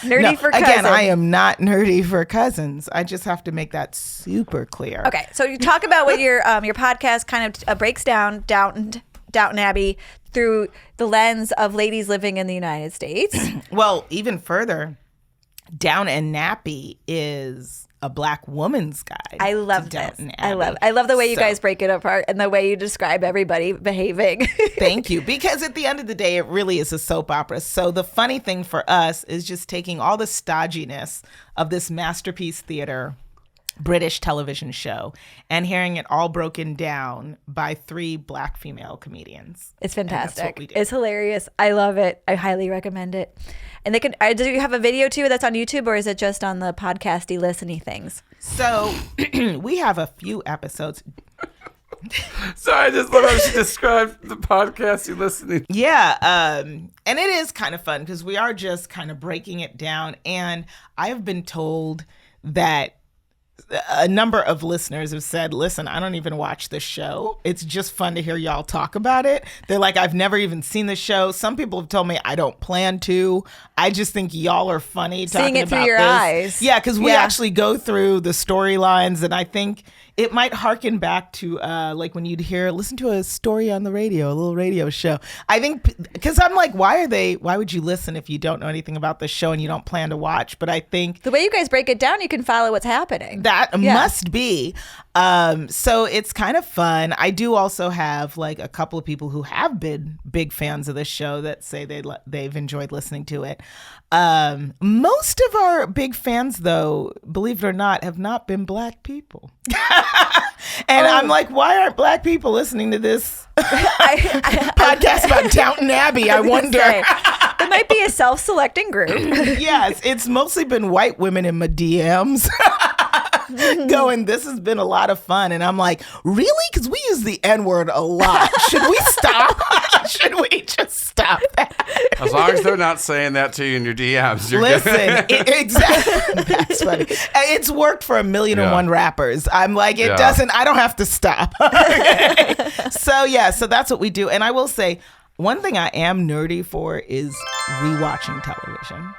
Nerdy for cousins. Again, I am not nerdy for cousins. I just have to make that super clear. Okay, so you talk about what your podcast kind of breaks down Downton Abbey through the lens of ladies living in the United States. Well, even further, Downton Abbey is a Black woman's guide. I love this. I love the way you guys break it apart and the way you describe everybody behaving. Thank you. Because at the end of the day, it really is a soap opera. So the funny thing for us is just taking all the stodginess of this masterpiece theater British television show and hearing it all broken down by 3 Black female comedians. It's fantastic. It's hilarious. I love it. I highly recommend it. And they can. Do you have a video too that's on YouTube, or is it just on the podcasty listeny things? So we have a few episodes. Sorry, I just love how she described the podcast you listening. Yeah, and it is kind of fun because we are just kind of breaking it down. And I have been told that a number of listeners have said, listen, I don't even watch the show. It's just fun to hear y'all talk about it. They're like, I've never even seen the show. Some people have told me I don't plan to. I just think y'all are funny talking about this. Seeing it through your eyes. Yeah, because we actually go through the storylines, and I think it might harken back to like when you'd listen to a story on the radio, a little radio show. I think because I'm like, why would you listen if you don't know anything about the show and you don't plan to watch? But I think the way you guys break it down, you can follow what's happening. That must be. So it's kind of fun. I do also have like a couple of people who have been big fans of the show that say they've enjoyed listening to it. Most of our big fans, though, believe it or not, have not been Black people. And I'm like, why aren't Black people listening to this podcast about Downton Abbey? I wonder. It might be a self-selecting group. Yes, it's mostly been white women in my DMs. Going, this has been a lot of fun. And I'm like, really? Because we use the N-word a lot. Should we stop? Should we just stop that? As long as they're not saying that to you in your DMs, you're Listen, good. Exactly. That's funny. It's worked for 1,000,001 rappers. I'm like, it doesn't, I don't have to stop. Okay. So that's what we do. And I will say, one thing I am nerdy for is rewatching television.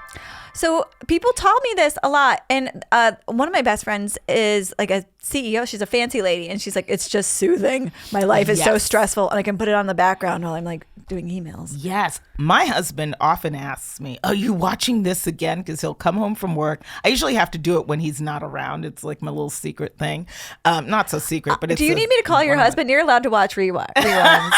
So people tell me this a lot. And one of my best friends is like a CEO. She's a fancy lady. And she's like, it's just soothing. My life is so stressful. And I can put it on the background while I'm like doing emails. Yes. My husband often asks me, are you watching this again? Because he'll come home from work. I usually have to do it when he's not around. It's like my little secret thing. Not so secret, but it's... Do you need me to call your husband? You're allowed to watch reruns.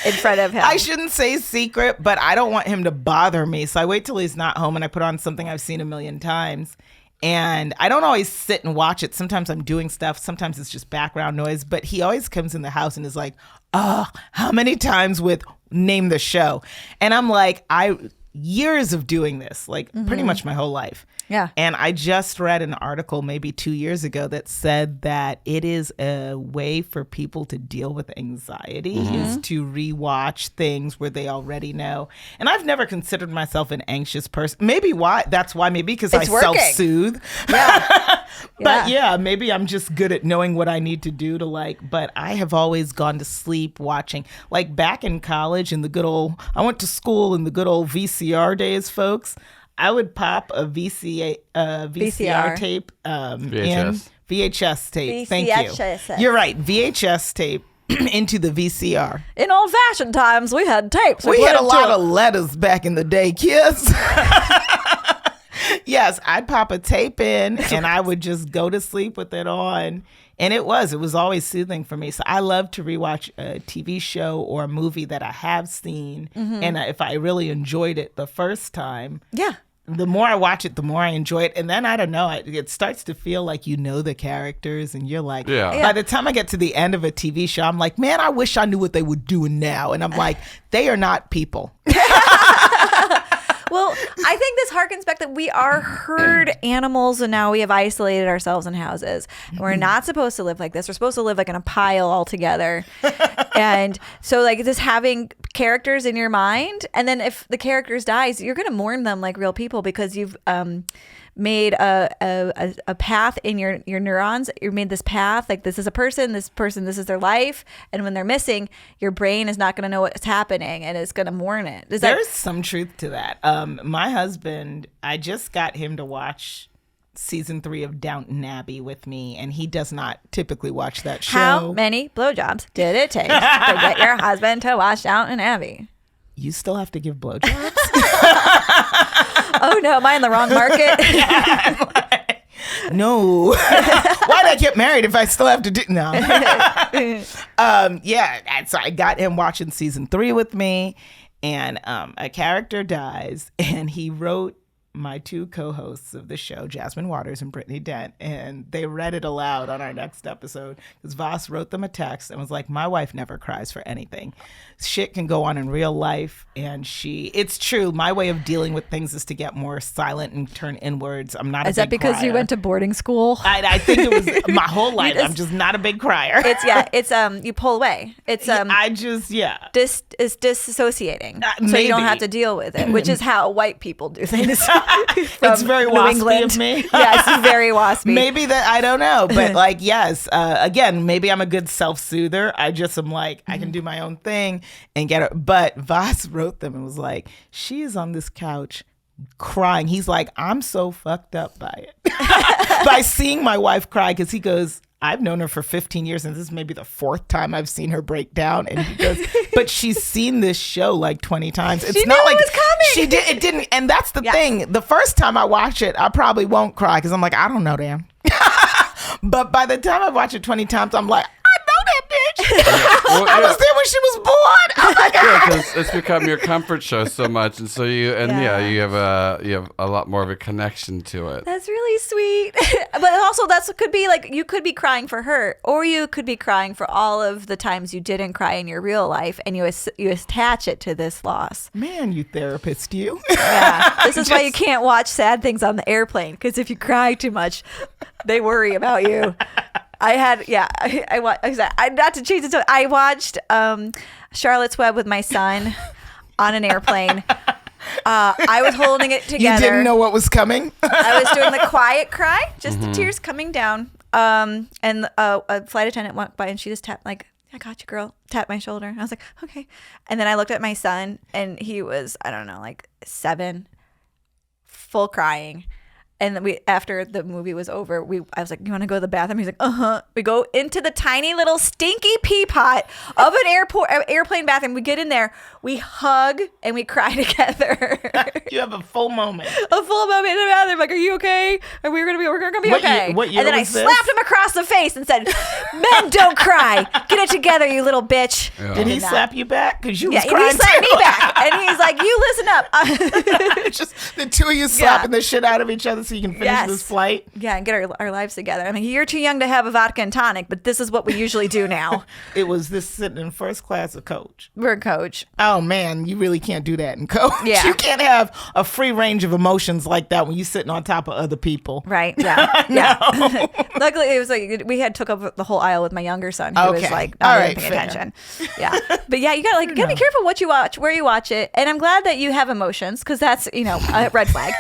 In front of him. I shouldn't say secret, but I don't want him to bother me. So I wait till he's not home and I put on something I've seen a million times. And I don't always sit and watch it. Sometimes I'm doing stuff. Sometimes it's just background noise. But he always comes in the house and is like, how many times with name the show? And I'm like, years of doing this, like pretty much my whole life. Yeah. And I just read an article maybe 2 years ago that said that it is a way for people to deal with anxiety is to rewatch things where they already know. And I've never considered myself an anxious person. Maybe that's why because I self-soothe. Yeah. But yeah, maybe I'm just good at knowing what I need to do but I have always gone to sleep watching. Like back in college I went to school in the good old VCR days, folks. I would pop a VCR tape VHS tape. Thank you. You're right. VHS tape into the VCR. In old-fashioned times, we had tapes. We had a lot of letters back in the day, kids. Yes, I'd pop a tape in and I would just go to sleep with it on. And it was always soothing for me. So I love to rewatch a TV show or a movie that I have seen. And if I really enjoyed it the first time, the more I watch it, the more I enjoy it. And then I don't know, it starts to feel like you know the characters and you're like, by the time I get to the end of a TV show, I'm like, man, I wish I knew what they were doing now. And I'm like, they are not people. Well, I think this harkens back that we are herd animals and now we have isolated ourselves in houses. We're not supposed to live like this. We're supposed to live like in a pile all together. And so like just having characters in your mind, and then if the characters dies, you're going to mourn them like real people because you've made a path in your neurons. You made this path, like this is a person, this is their life. And when they're missing, your brain is not going to know what's happening and it's going to mourn it. There's some truth to that. My husband, I just got him to watch season 3 of Downton Abbey with me, and he does not typically watch that show. How many blowjobs did it take to get your husband to watch Downton Abbey? You still have to give blowjobs? Oh no, am I in the wrong market? No. Why'd I get married if I still have to do no? So I got him watching season 3 with me, and a character dies, and he wrote my 2 co-hosts of the show, Jasmine Waters and Brittany Dent, and they read it aloud on our next episode because Voss wrote them a text and was like, my wife never cries for anything. Shit can go on in real life, and it's true. My way of dealing with things is to get more silent and turn inwards. I'm not a big crier. Is that because you went to boarding school? I think it was my whole life. I'm just not a big crier. It's you pull away. It's it's disassociating, so you don't have to deal with it, which is how white people do things. It's very waspy of me. Yeah, it's very waspy. Maybe that, I don't know, but like, yes, again, maybe I'm a good self-soother. I just am like, I can do my own thing and get it. But Voss wrote them and was like, she is on this couch crying. He's like, I'm so fucked up by it. By seeing my wife cry, because he goes, I've known her for 15 years, and this is maybe the 4th time I've seen her break down. And he goes, but she's seen this show like 20 times. It's she not knew like it was coming. She did. It didn't. And that's the thing. The first time I watch it, I probably won't cry because I'm like, I don't know, damn. But by the time I watch it 20 times, I'm like, I know that bitch. I was there when she was born. Oh my God. Because it's become your comfort show so much, and so you have a lot more of a connection to it. That's really sweet. But also could be like you could be crying for her, or you could be crying for all of the times you didn't cry in your real life, and you attach it to this loss. Man, you therapist, you. Yeah, this is why you can't watch sad things on the airplane, because if you cry too much, they worry about you. Not to change it. I watched Charlotte's Web with my son on an airplane. I was holding it together. You didn't know what was coming? I was doing the quiet cry, just the tears coming down. And a flight attendant walked by and she just tapped like, I got you, girl. Tapped my shoulder. And I was like, okay. And then I looked at my son and he was, I don't know, like 7, full crying. And then after the movie was over, I was like, "You want to go to the bathroom?" He's like, "Uh-huh." We go into the tiny little stinky pea pot of an airplane bathroom. We get in there, we hug, and we cry together. You have a full moment. A full moment in the bathroom. Like, "Are you okay? We're gonna be okay." What year and then I slapped him across the face and said, "Men don't cry. Get it together, you little bitch." Yeah. Did he slap you back? Because you was crying he slapped too. me back, and he's like, "You listen up." Just the two of you slapping the shit out of each other so you can finish this flight. Yeah, and get our lives together. I mean, you're too young to have a vodka and tonic, but this is what we usually do now. It was this sitting in first class of coach. We're coach. Oh, man, you really can't do that in coach. Yeah. You can't have a free range of emotions like that when you're sitting on top of other people. Right, yeah. Yeah. Luckily, it was like we had took up the whole aisle with my younger son who was like not really paying attention. Yeah. But yeah, you gotta be careful what you watch, where you watch it. And I'm glad that you have emotions because that's, a red flag.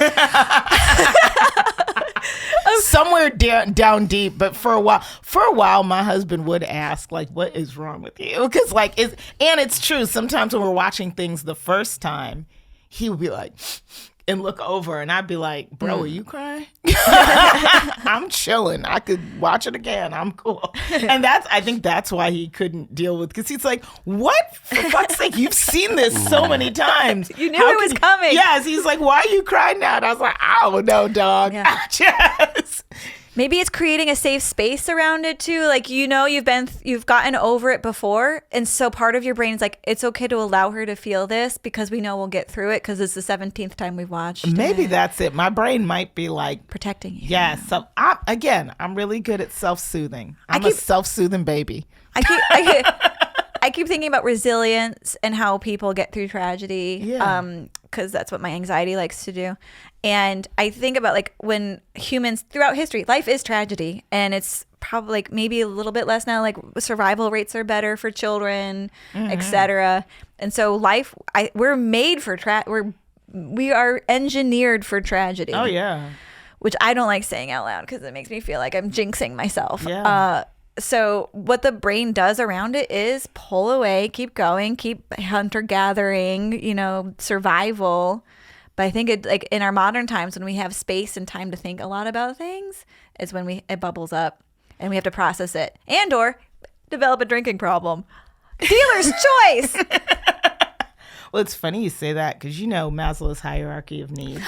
Somewhere down deep, but for a while my husband would ask, like, what is wrong with you? Because and it's true, sometimes when we're watching things the first time, he would be like and look over and I'd be like, bro, are you crying? I'm chilling. I could watch it again. I'm cool. And I think that's why he couldn't deal with, because he's like, what? For fuck's sake, you've seen this so many times. You knew it was coming. Yes. He's like, why are you crying now? And I was like, oh, no, dog. Yeah. Yes. Maybe it's creating a safe space around it too. Like, you've gotten over it before. And so part of your brain is like, it's okay to allow her to feel this because we know we'll get through it because it's the 17th time we've watched Maybe it. that's it. My brain might be like Protecting you. Yeah. So I'm really good at self-soothing. I'm a self-soothing baby. I keep thinking about resilience and how people get through tragedy. Yeah. Because that's what my anxiety likes to do. And I think about like when humans throughout history, life is tragedy, and it's probably like maybe a little bit less now. Like survival rates are better for children, etc. And so we're made for we are engineered for tragedy. Oh yeah. Which I don't like saying out loud because it makes me feel like I'm jinxing myself. Yeah. So what the brain does around it is pull away, keep going, keep hunter-gathering, survival. But I think it, like in our modern times when we have space and time to think a lot about things is when it bubbles up and we have to process it or develop a drinking problem. Dealer's choice. Well, it's funny you say that because Maslow's hierarchy of needs.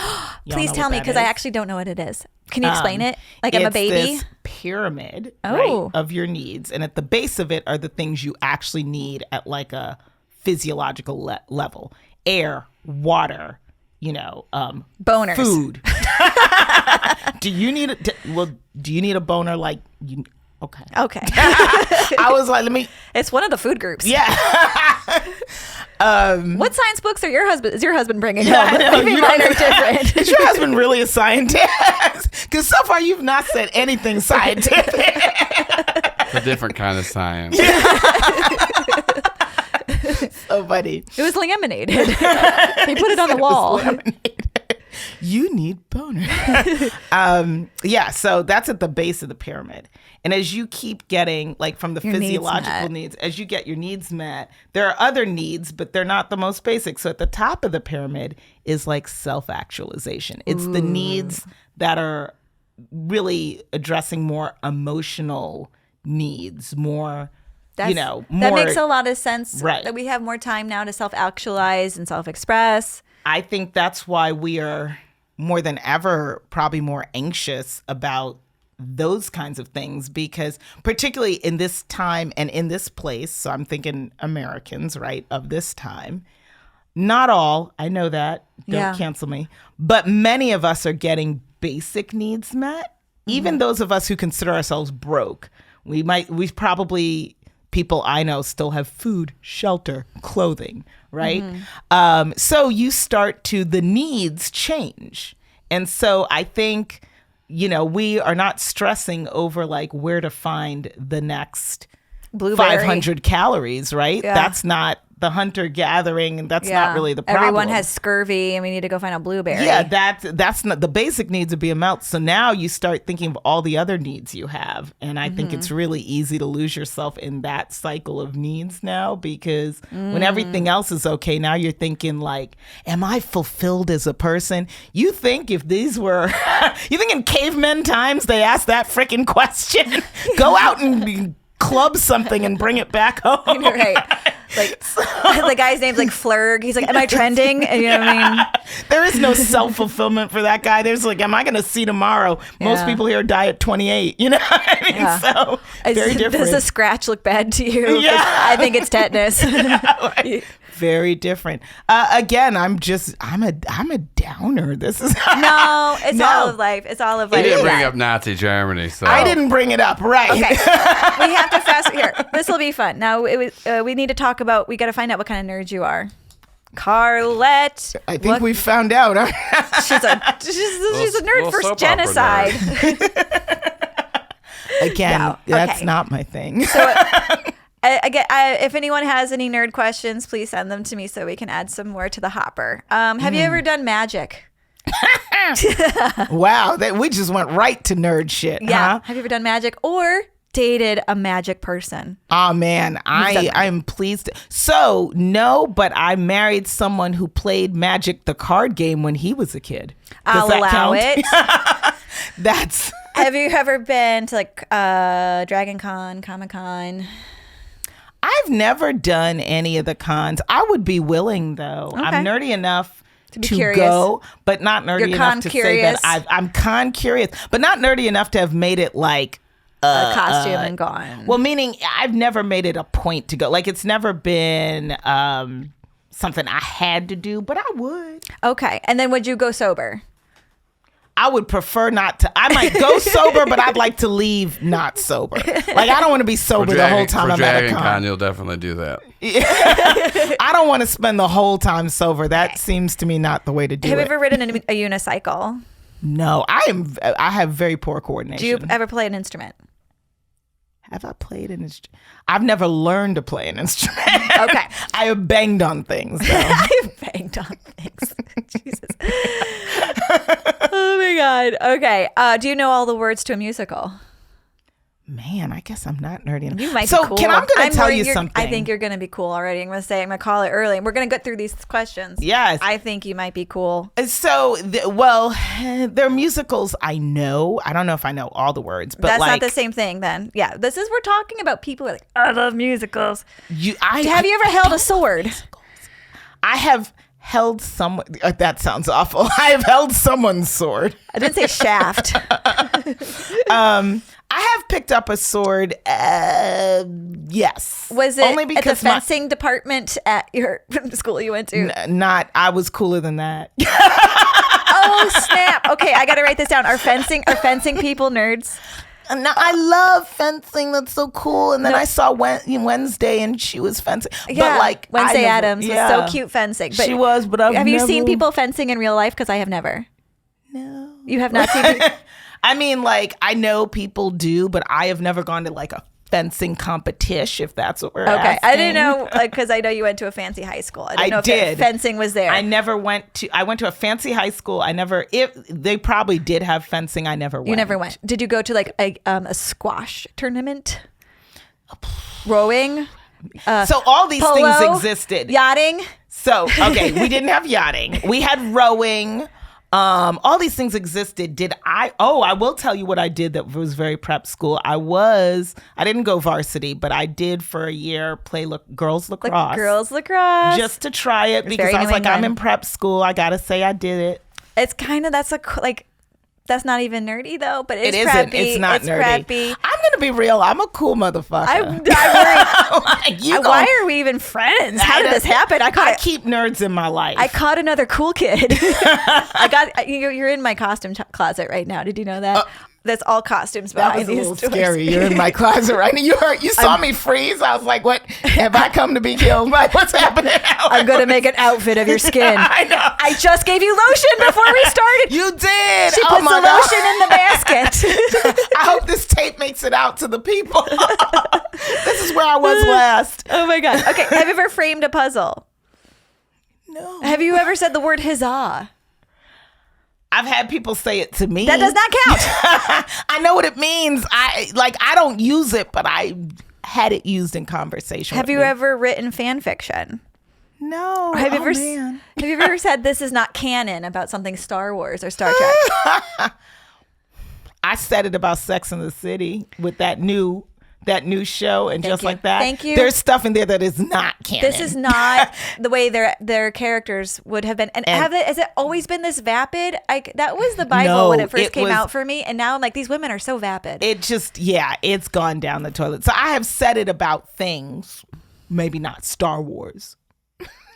Please tell me, because I actually don't know what it is. Can you explain it? Like I'm a baby? It's this pyramid right, of your needs. And at the base of it are the things you actually need at like a physiological level. Air, water, boners. Food. Do you need a boner like you? Okay. I was like, It's one of the food groups. Yeah. What science books is your husband bringing home? Maybe mine are different. Is your husband really a scientist? Because so far you've not said anything scientific. It's a different kind of science. So funny. It was laminated. They put it on the wall. You need boner. Yeah, so that's at the base of the pyramid. And as you keep getting, like from the physiological needs, as you get your needs met, there are other needs, but they're not the most basic. So at the top of the pyramid is like self-actualization. It's the needs that are really addressing more emotional needs, more... more, that makes a lot of sense. Right. That we have more time now to self-actualize and self-express. I think that's why we are more than ever probably more anxious about those kinds of things, because particularly in this time and in this place, so I'm thinking Americans, right, of this time, not all, I know that, don't cancel me, but many of us are getting basic needs met. Even those of us who consider ourselves broke, we probably... people I know still have food, shelter, clothing, right? So you start the needs change. And so I think, we are not stressing over like where to find the next Blueberry. 500 calories, right? Yeah. That's the hunter gathering, and that's not really the problem. Everyone has scurvy, and we need to go find a blueberry. Yeah, that's not the basic needs of being met. So now you start thinking of all the other needs you have, and I think it's really easy to lose yourself in that cycle of needs now, because when everything else is okay, now you're thinking like, am I fulfilled as a person? You think if these were, you think in cavemen times they asked that freaking question? Go out and club something and bring it back home. Right. Like the guy's name's like Flurg. He's like, am I trending? And you know what I mean? There is no self-fulfillment for that guy. There's like, am I going to see tomorrow? Most people here die at 28. You know what I mean? Yeah. So very different. Does the scratch look bad to you? Yeah. I think it's tetanus. Right. Very different. Again, I'm a downer. This is no. It's all of life. It's all of life. You didn't bring up Nazi Germany, so I didn't bring it up. Right. Okay. We have to fast here. This will be fun. Now we need to talk about. We got to find out what kind of nerd you are. Carlette. I think we found out. She's a nerd for genocide. Again, that's not my thing. So, if anyone has any nerd questions, please send them to me so we can add some more to the hopper. Have you ever done magic? Wow, we just went right to nerd shit. Yeah. Huh? Have you ever done magic or dated a magic person? Oh man, I'm pleased. So no, but I married someone who played Magic the card game when he was a kid. I'll allow it. That's. Have you ever been to like Dragon Con, Comic Con? I've never done any of the cons. I would be willing though. Okay. I'm nerdy enough to go, but not nerdy enough to say that I'm con curious, but not nerdy enough to have made it like a costume and gone. Well, meaning I've never made it a point to go. Like it's never been something I had to do, but I would. Okay. And then would you go sober? I would prefer not to. I might go sober, but I'd like to leave not sober. Like I don't want to be sober the whole time I'm at a con. You'll definitely do that. I don't want to spend the whole time sober. That seems to me not the way to do it. Have you ever ridden a unicycle? No, I have very poor coordination. Do you ever play an instrument? Have I played an instrument? I've never learned to play an instrument. Okay. I have banged on things, though. I've banged on things. Jesus. Oh, my God. Okay. Do you know all the words to a musical? Man, I guess I'm not nerdy enough. You might be cool. I'm going to tell you something. I think you're going to be cool already. I'm going to call it early. We're going to get through these questions. Yes. I think you might be cool. So, they're musicals I know. I don't know if I know all the words, but that's not the same thing then. Yeah. We're talking about people who are like, I love musicals. Have you ever held a sword? I have held someone. That sounds awful. I have held someone's sword. I didn't say shaft. I have picked up a sword. Yes. Was it only because at the fencing department at your school you went to? I was cooler than that. Oh snap! Okay, I got to write this down. Are fencing people nerds? No, I love fencing. That's so cool. And then I saw Wednesday, and she was fencing. Yeah, but like Wednesday Addams was so cute fencing. But she was, but have you seen people fencing in real life? Because I have never. No, you have not seen. I mean, like I know people do, but I have never gone to like a fencing competition. If that's what we're asking. I didn't know because I know you went to a fancy high school. I didn't know if fencing was there. I went to a fancy high school. They probably did have fencing. I never went. You never went. Did you go to like a squash tournament? Rowing? So all these things existed. Yachting? So, okay, we didn't have yachting. We had rowing. All these things existed. I will tell you what I did that was very prep school. I didn't go varsity, but I did for a year play girls lacrosse. Girls lacrosse. Just to try it because I was like, I'm in prep school. I got to say I did it. It's kind of, that's not even nerdy though, but it isn't. Preppy. It's not nerdy. Preppy. I'm going to be real. I'm a cool motherfucker. I worry. Why are we even friends? How did this happen? I keep nerds in my life. I caught another cool kid. You're in my costume closet right now. Did you know that? That's all costumes behind these. That was a little doors. Scary. You're in my closet right now. You saw me freeze. I was like, what? Have I come to be killed? What's happening now? I'm going to make an outfit of your skin. I know. I just gave you lotion before we started. You did. She puts the lotion in the basket. I hope this tape makes it out to the people. This is where I was last. Oh my God. Okay. Have you ever framed a puzzle? No. Have you ever said the word huzzah? I've had people say it to me. That does not count. I know what it means. I don't use it, but I had it used in conversation. Have you ever written fan fiction? No. Have you ever said this is not canon about something Star Wars or Star Trek? I said it about Sex and the City with that new show, and just like that. Thank you. There's stuff in there that is not canon. This is not the way their characters would have been. And has it always been this vapid? That was the Bible when it first came out for me, and now I'm like, these women are so vapid. It just, it's gone down the toilet. So I have said it about things, maybe not Star Wars.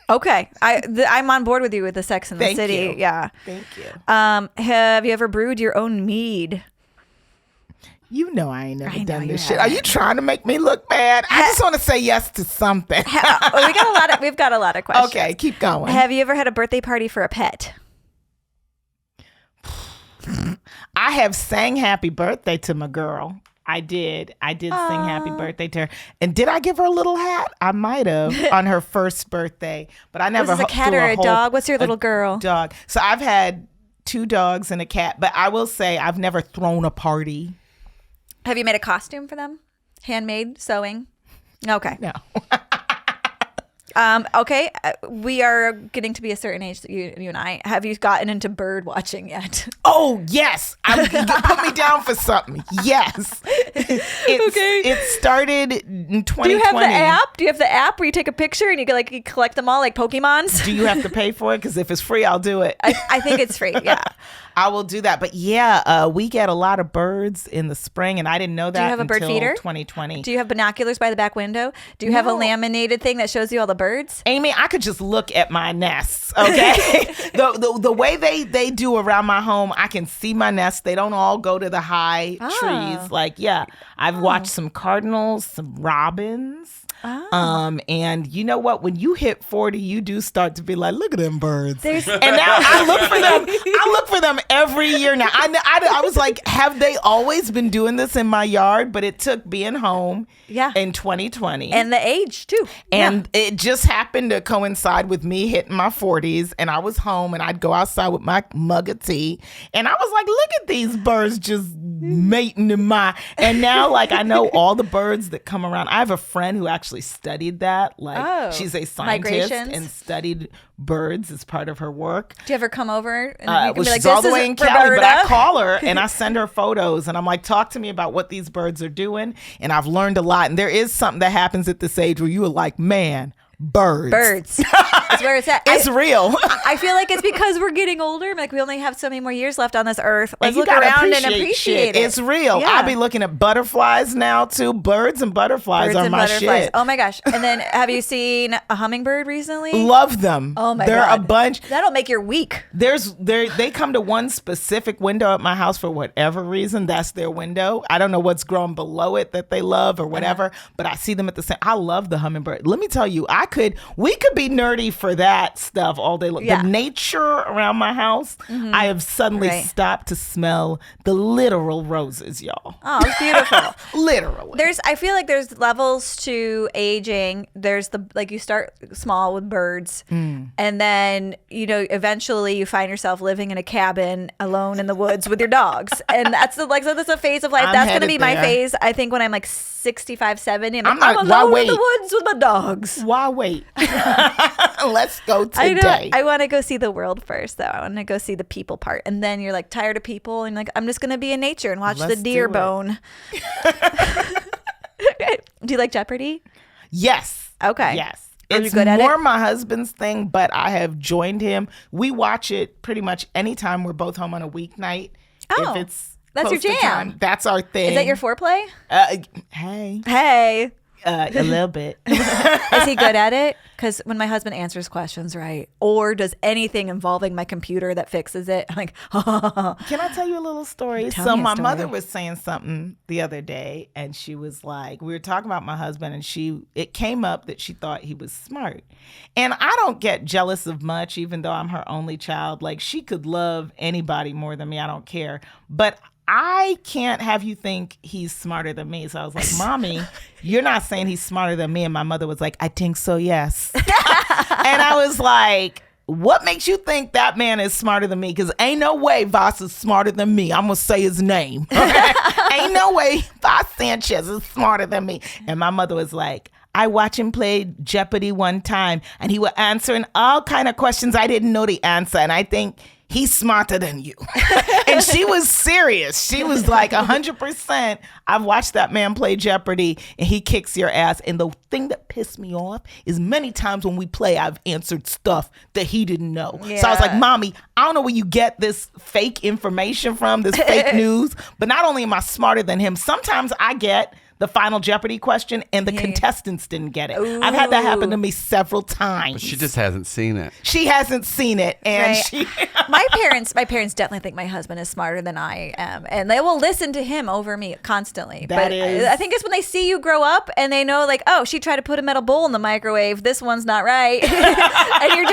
Okay, I'm on board with you with the Sex and the City. You. Yeah, thank you. Have you ever brewed your own mead? You know I ain't never done this shit. Are you trying to make me look bad? I just want to say yes to something. We've got a lot of questions. Okay, keep going. Have you ever had a birthday party for a pet? I have sang happy birthday to my girl. I did sing happy birthday to her. And did I give her a little hat? I might have on her first birthday, but I never. Was it a cat or a dog? What's your little girl? Dog. So I've had 2 dogs and a cat, but I will say I've never thrown a party. Have you made a costume for them? Handmade, sewing? Okay. No. Okay. We are getting to be a certain age, you and I. Have you gotten into bird watching yet? Oh, yes. Put me down for something. Yes. It started in 2020. Do you have the app? Do you have the app where you take a picture and you collect them all like Pokemons? Do you have to pay for it? Because if it's free, I'll do it. I think it's free. Yeah. I will do that. But yeah, we get a lot of birds in the spring, and I didn't know that. Do you have a bird feeder? 2020. Do you have binoculars by the back window? Do you have a laminated thing that shows you all the birds? Amy, I could just look at my nests, okay? the way they do around my home, I can see my nests. They don't all go to the high trees. I've watched some cardinals, some robins. And you know what? When you hit 40, you do start to be like, look at them birds. And now I look for them. I look for them every year now. I was like, have they always been doing this in my yard? But it took being home in 2020. And the age, too. And it just happened to coincide with me hitting my 40s. And I was home, and I'd go outside with my mug of tea. And I was like, look at these birds just mating in my... And now, I know all the birds that come around. I have a friend who actually studied that. She's a scientist and studied birds as part of her work. Do you ever come over and you can be like, she's all the way in Cali, but I call her and I send her photos and I'm like, talk to me about what these birds are doing. And I've learned a lot. And there is something that happens at this age where you are like, man, birds. That's where it's at. It's real. I feel like it's because we're getting older. We only have so many more years left on this earth. Let's look around and appreciate it. It's real. I'll be looking at butterflies now too. Birds and butterflies are my shit. Oh my gosh. And then have you seen a hummingbird recently? Love them. Oh my God. They're a bunch. That'll make your week. They come to one specific window at my house for whatever reason. That's their window. I don't know what's growing below it that they love or whatever, but I see them at the same. I love the hummingbird. Let me tell you, we could be nerdy for that stuff all day long. The nature around my house, I have suddenly stopped to smell the literal roses, y'all. Oh, it's beautiful. Literally. I feel like there's levels to aging. There's you start small with birds, and then eventually you find yourself living in a cabin alone in the woods with your dogs, and that's that's a phase of life. That's gonna be my phase. I think when I'm 65, 70, I'm alone in the woods with my dogs. Why wait? Let's go today. I want to go see the world first, though. I want to go see the people part. And then you're tired of people and I'm just going to be in nature and watch the deer bone. Do you like Jeopardy? Yes. Okay. Yes. It's more my husband's thing, but I have joined him. We watch it pretty much anytime we're both home on a weeknight. Oh, if it's that's your jam. Time, that's our thing. Is that your foreplay? Hey. A little bit. Is he good at it? Because when my husband answers questions right, or does anything involving my computer that fixes it, I'm like, Can I tell you a little story? Tell me a story. Mother was saying something the other day, and she was like, we were talking about my husband, and it came up that she thought he was smart. And I don't get jealous of much, even though I'm her only child. She could love anybody more than me. I don't care. But I can't have you think he's smarter than me. So I was like, Mommy, you're not saying he's smarter than me. And my mother was like, I think so, yes. And I was like, what makes you think that man is smarter than me? Because ain't no way Voss is smarter than me. I'm going to say his name. Okay? Ain't no way Voss Sanchez is smarter than me. And my mother was like, I watched him play Jeopardy one time, and he was answering all kind of questions I didn't know the answer. And I think he's smarter than you. And she was serious. She was like 100%. I've watched that man play Jeopardy and he kicks your ass. And the thing that pissed me off is many times when we play, I've answered stuff that he didn't know. Yeah. So I was like, Mommy, I don't know where you get this fake information from, this fake news. But not only am I smarter than him, sometimes I get the final Jeopardy question and the contestants didn't get it. Ooh. I've had that happen to me several times. But she just hasn't seen it. She hasn't seen it. And my parents definitely think my husband is smarter than I am. And they will listen to him over me constantly. I think it's when they see you grow up and they know like, oh, she tried to put a metal bowl in the microwave. This one's not right. And you're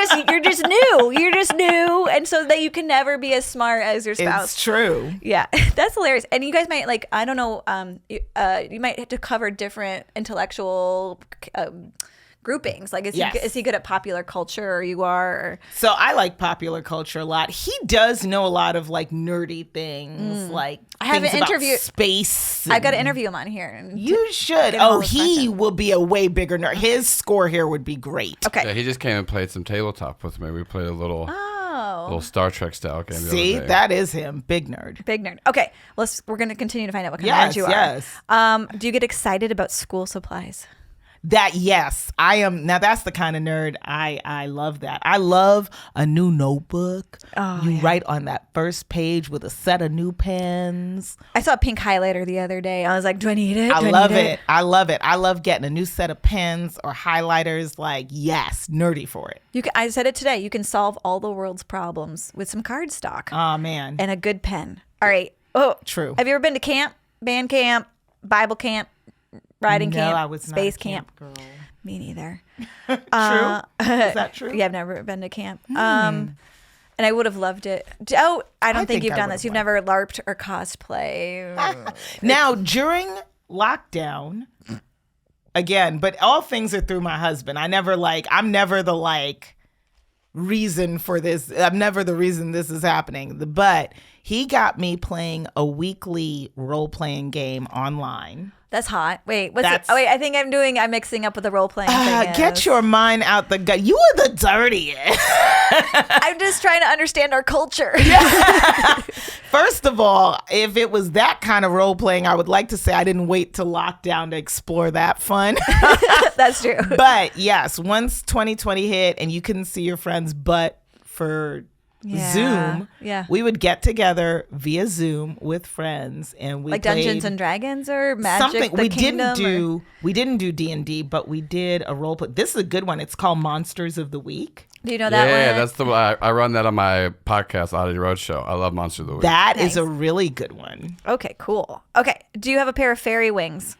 just new. You're just new. And so that you can never be as smart as your spouse. It's true. Yeah. That's hilarious. And you guys might like, I don't know, you might have to cover different intellectual groupings. Like, is he good at popular culture, or you are? Or? So I like popular culture a lot. He does know a lot of like nerdy things, like I have an interview space. I've got to interview him on here. And you should. Oh, he will be a way bigger nerd. His score here would be great. Okay. Yeah, he just came and played some tabletop with me. We played a little Star Trek style game. See, that is him. Big nerd. Big nerd. Okay, we're going to continue to find out what kind of nerd you are. Yes. Do you get excited about school supplies? Yes, I am. Now that's the kind of nerd I love that. I love a new notebook. You write on that first page with a set of new pens. I saw a pink highlighter the other day. I was like, do I need it? I love it. I love it. I love getting a new set of pens or highlighters. Like, yes, nerdy for it. I said it today. You can solve all the world's problems with some cardstock. Oh, man. And a good pen. All right. Oh, true. Have you ever been to camp, band camp, Bible camp? Riding camp, I was space not a camp girl. Me neither. True. Is that true? Yeah, I've never been to camp. And I would have loved it. Oh, I don't think you've done this. You've never LARPed or cosplay. Now, during lockdown, again, but all things are through my husband. I'm never the reason for this. I'm never the reason this is happening. But he got me playing a weekly role-playing game online. That's hot. Wait, I think I'm mixing up with the role-playing thing. Get your mind out the gut. You are the dirtiest. I'm just trying to understand our culture. First of all, if it was that kind of role-playing, I would like to say I didn't wait till lockdown to explore that fun. That's true. But yes, once 2020 hit and you couldn't see your friend's butt for Zoom, we would get together via Zoom with friends, and we like Dungeons and Dragons or Magic something. We didn't do D&D, but we did a role play. This is a good one. It's called Monsters of the Week. Do you know that one? Yeah, that's the one. I run that on my podcast, Oddity Roadshow. I love Monsters of the Week. That is a really good one. Okay, cool. Okay, do you have a pair of fairy wings?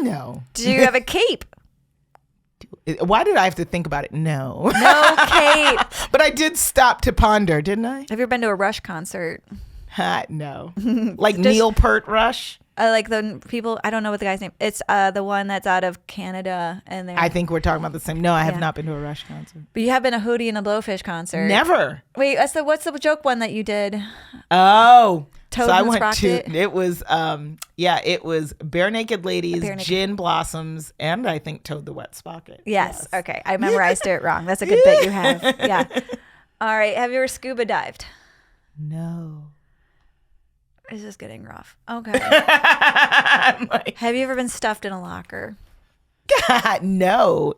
No. Do you have a cape? Why did I have to think about it? No. No cape. But I did stop to ponder, didn't I? Have you ever been to a Rush concert? No. Like Neil Peart Rush? Like the people, I don't know what the guy's name. It's the one that's out of Canada. And I think we're talking about the same. No, I have not been to a Rush concert. But you have been to a Hootie and a Blowfish concert. Never. Wait, what's the joke one that you did? Oh. Toad so I went Sprocket? it was Bare Naked Ladies, Gin Blossoms, and I think Toad the Wet Sprocket. Yes. Okay. I memorized it wrong. That's a good bit you have. Yeah. All right. Have you ever scuba dived? No. This is getting rough. Okay. Have you ever been stuffed in a locker? God, no.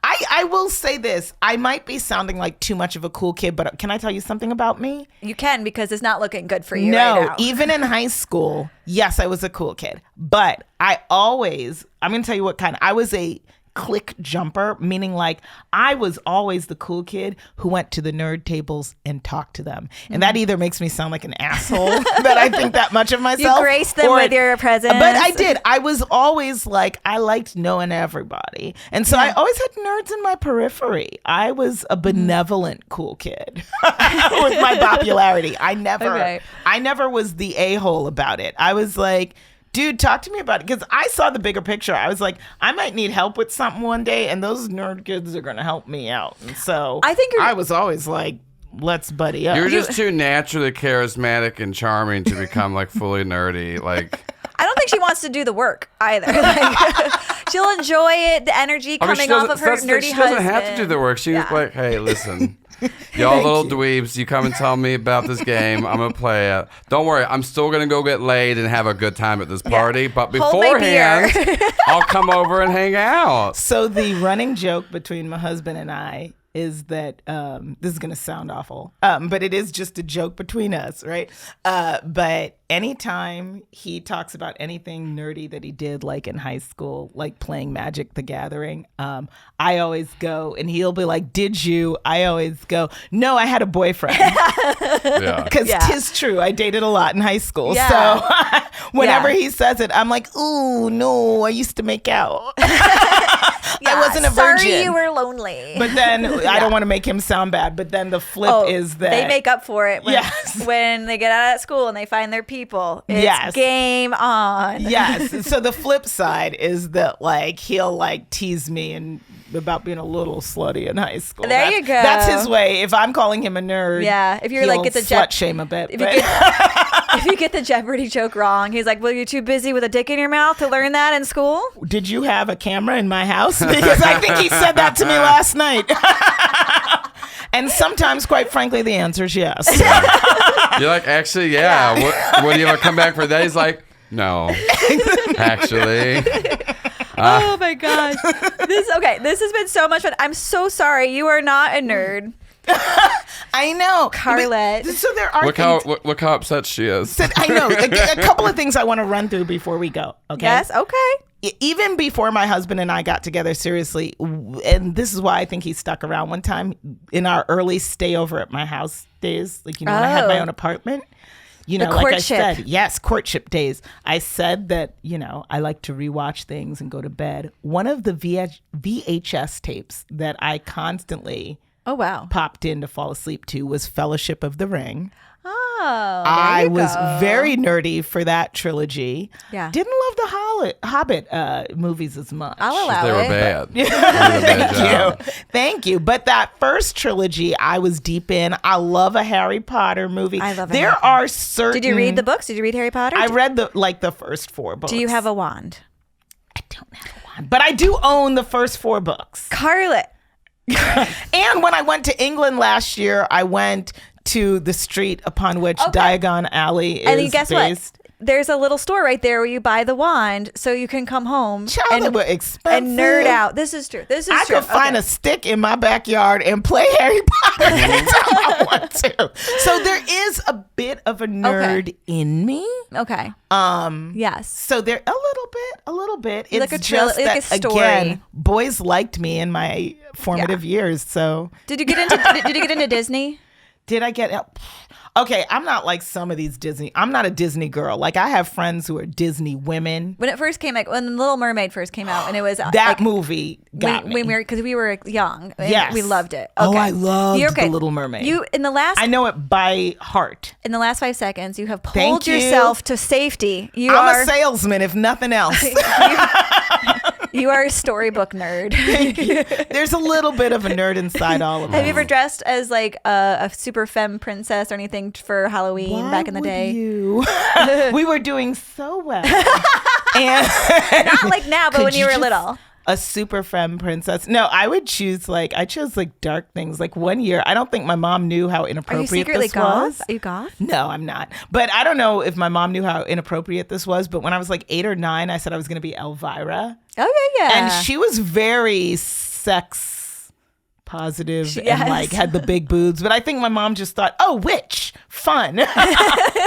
I will say this. I might be sounding like too much of a cool kid, but can I tell you something about me? You can, because it's not looking good for you right now. Even in high school, yes, I was a cool kid. But I'm going to tell you what kind. I was a clique jumper, meaning like I was always the cool kid who went to the nerd tables and talked to them. And that either makes me sound like an asshole that I think that much of myself. You graced them with your presence. But I did. I was always like, I liked knowing everybody. And so I always had nerds in my periphery. I was a benevolent cool kid with my popularity. I never was the a-hole about it. I was like, dude, talk to me about it. Because I saw the bigger picture. I was like, I might need help with something one day, and those nerd kids are going to help me out. And so I was always like, let's buddy up. You're just too naturally charismatic and charming to become like fully nerdy. Like, I don't think she wants to do the work either. Like, she'll enjoy it, the energy coming off of her nerdy husband. She doesn't have to do the work. She's like, hey, listen. Y'all little dweebs, you come and tell me about this game. I'm going to play it. Don't worry, I'm still going to go get laid and have a good time at this party. But beforehand, I'll come over and hang out. So the running joke between my husband and I is that this is going to sound awful, but it is just a joke between us, right? But anytime he talks about anything nerdy that he did, like in high school, like playing Magic the Gathering, I always go, and he'll be like, did you? I always go, no, I had a boyfriend. Because tis true, I dated a lot in high school. So whenever he says it, I'm like, ooh, no, I used to make out. I wasn't a virgin. Sorry you were lonely. But then I don't want to make him sound bad, but then the flip is that they make up for it when they get out of school and they find their people. It's game on. Yes. So the flip side is that like he'll like tease me and about being a little slutty in high school. You go. That's his way. If I'm calling him a nerd, if you're like get the slut shame a bit. If you get the Jeopardy joke wrong, he's like, well, you're too busy with a dick in your mouth to learn that in school? Did you have a camera in my house? Because I think he said that to me last night. And sometimes, quite frankly, the answer is yes. You're like, actually, yeah. What do you want to come back for that? He's like, no, actually. Oh my gosh. This has been so much fun. I'm so sorry. You are not a nerd. I know, Carlette. So there are look how upset she is. I know. A couple of things I want to run through before we go. Okay. Yes. Okay. Even before my husband and I got together seriously, and this is why I think he stuck around one time in our early stay over at my house days, like when I had my own apartment. Like I said, courtship days. I said that, I like to rewatch things and go to bed. One of the VHS tapes that I constantly popped in to fall asleep to was Fellowship of the Ring. Oh, I was very nerdy for that trilogy. Yeah. Didn't love the Hobbit movies as much. I'll allow they were it. bad. Thank you. But that first trilogy, I was deep in. I love a Harry Potter movie. I love it. There are certain. Did you read the books? Did you read Harry Potter? I read the first 4 books. Do you have a wand? I don't have a wand, but I do own the first 4 books. Carlette. And when I went to England last year, I went to the street upon which Diagon Alley is and guess based. What? There's a little store right there where you buy the wand so you can come home and nerd out. This is true. I could find a stick in my backyard and play Harry Potter anytime I want to. So there is a bit of a nerd in me. Okay. Yes. So there a little bit. It's like just like that, a story. again, boys liked me in my formative years. So did you get into Disney? Did I get out? Okay, I'm not like some of these Disney. I'm not a Disney girl. Like I have friends who are Disney women. When it first came out, when Little Mermaid first came out, and it was that movie got me. Because we were young. Yes, we loved it. Okay. Oh, I loved the Little Mermaid. I know it by heart. In the last 5 seconds, you have pulled yourself to safety. I'm a salesman, if nothing else. You are a storybook nerd. Thank you. There's a little bit of a nerd inside all of us. Have you ever dressed as like a super femme princess or anything for Halloween back in the day? We were doing so well. And not like now, but when you were little. A super femme princess. No, I would choose I chose dark things. Like one year, I don't think my mom knew how inappropriate this was. Are you secretly goth? Are you goth? No, I'm not. But I don't know if my mom knew how inappropriate this was. But when I was like 8 or 9, I said I was going to be Elvira. Okay, yeah. And she was very sex positive Yes. and like had the big boobs. But I think my mom just thought, oh, witch, fun.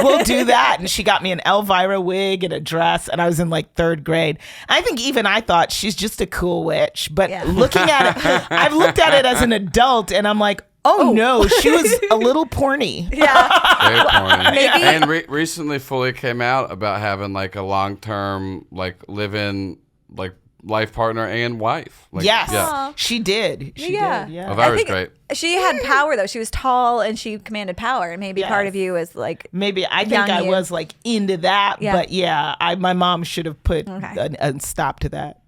We'll do that. And she got me an Elvira wig and a dress. And I was in like 3rd grade. I think even I thought she's just a cool witch. But looking at it, I've looked at it as an adult and I'm like, oh no, she was a little porny. Yeah. Very porny. Maybe. And recently fully came out about having like a long-term like live-in like life partner and wife. Like, Yes, yeah. she did. She Yeah. did. Yeah. Elvira's great. She had power though. She was tall and she commanded power. And maybe Yes. part of you is like Maybe I think young I you. was like into that, Yeah. but yeah, my mom should have put Okay. a stop to that.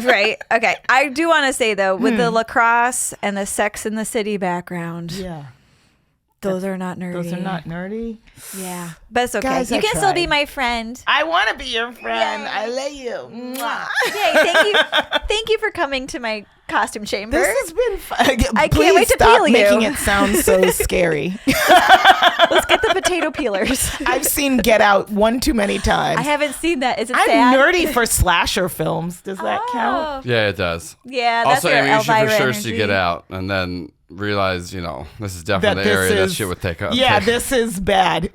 right. Okay. I do want to say though, with the lacrosse and the Sex in the City background, Yeah, those are not nerdy. those are not nerdy. Yeah, but it's okay. Guys, you I can still be tried. my friend. I want to be your friend. Yay. I love you. Mwah. Yay! Thank you for coming to my costume chamber. This has been fun. I can't Please wait to stop peel you. making it sound so scary. Let's get the potato peelers. I've seen Get Out one too many times. I haven't seen that. Is it I'm sad? nerdy for slasher films. Does that count? Yeah, it does. Yeah, that's Also, your Amy, you should Elvira for sure energy. see Get Out and then realize, you know, this is That definitely the this area that is- shit would take up. Yeah, this is bad.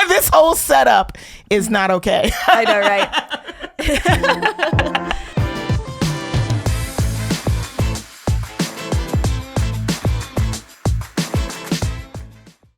This whole setup is not okay. I know, right?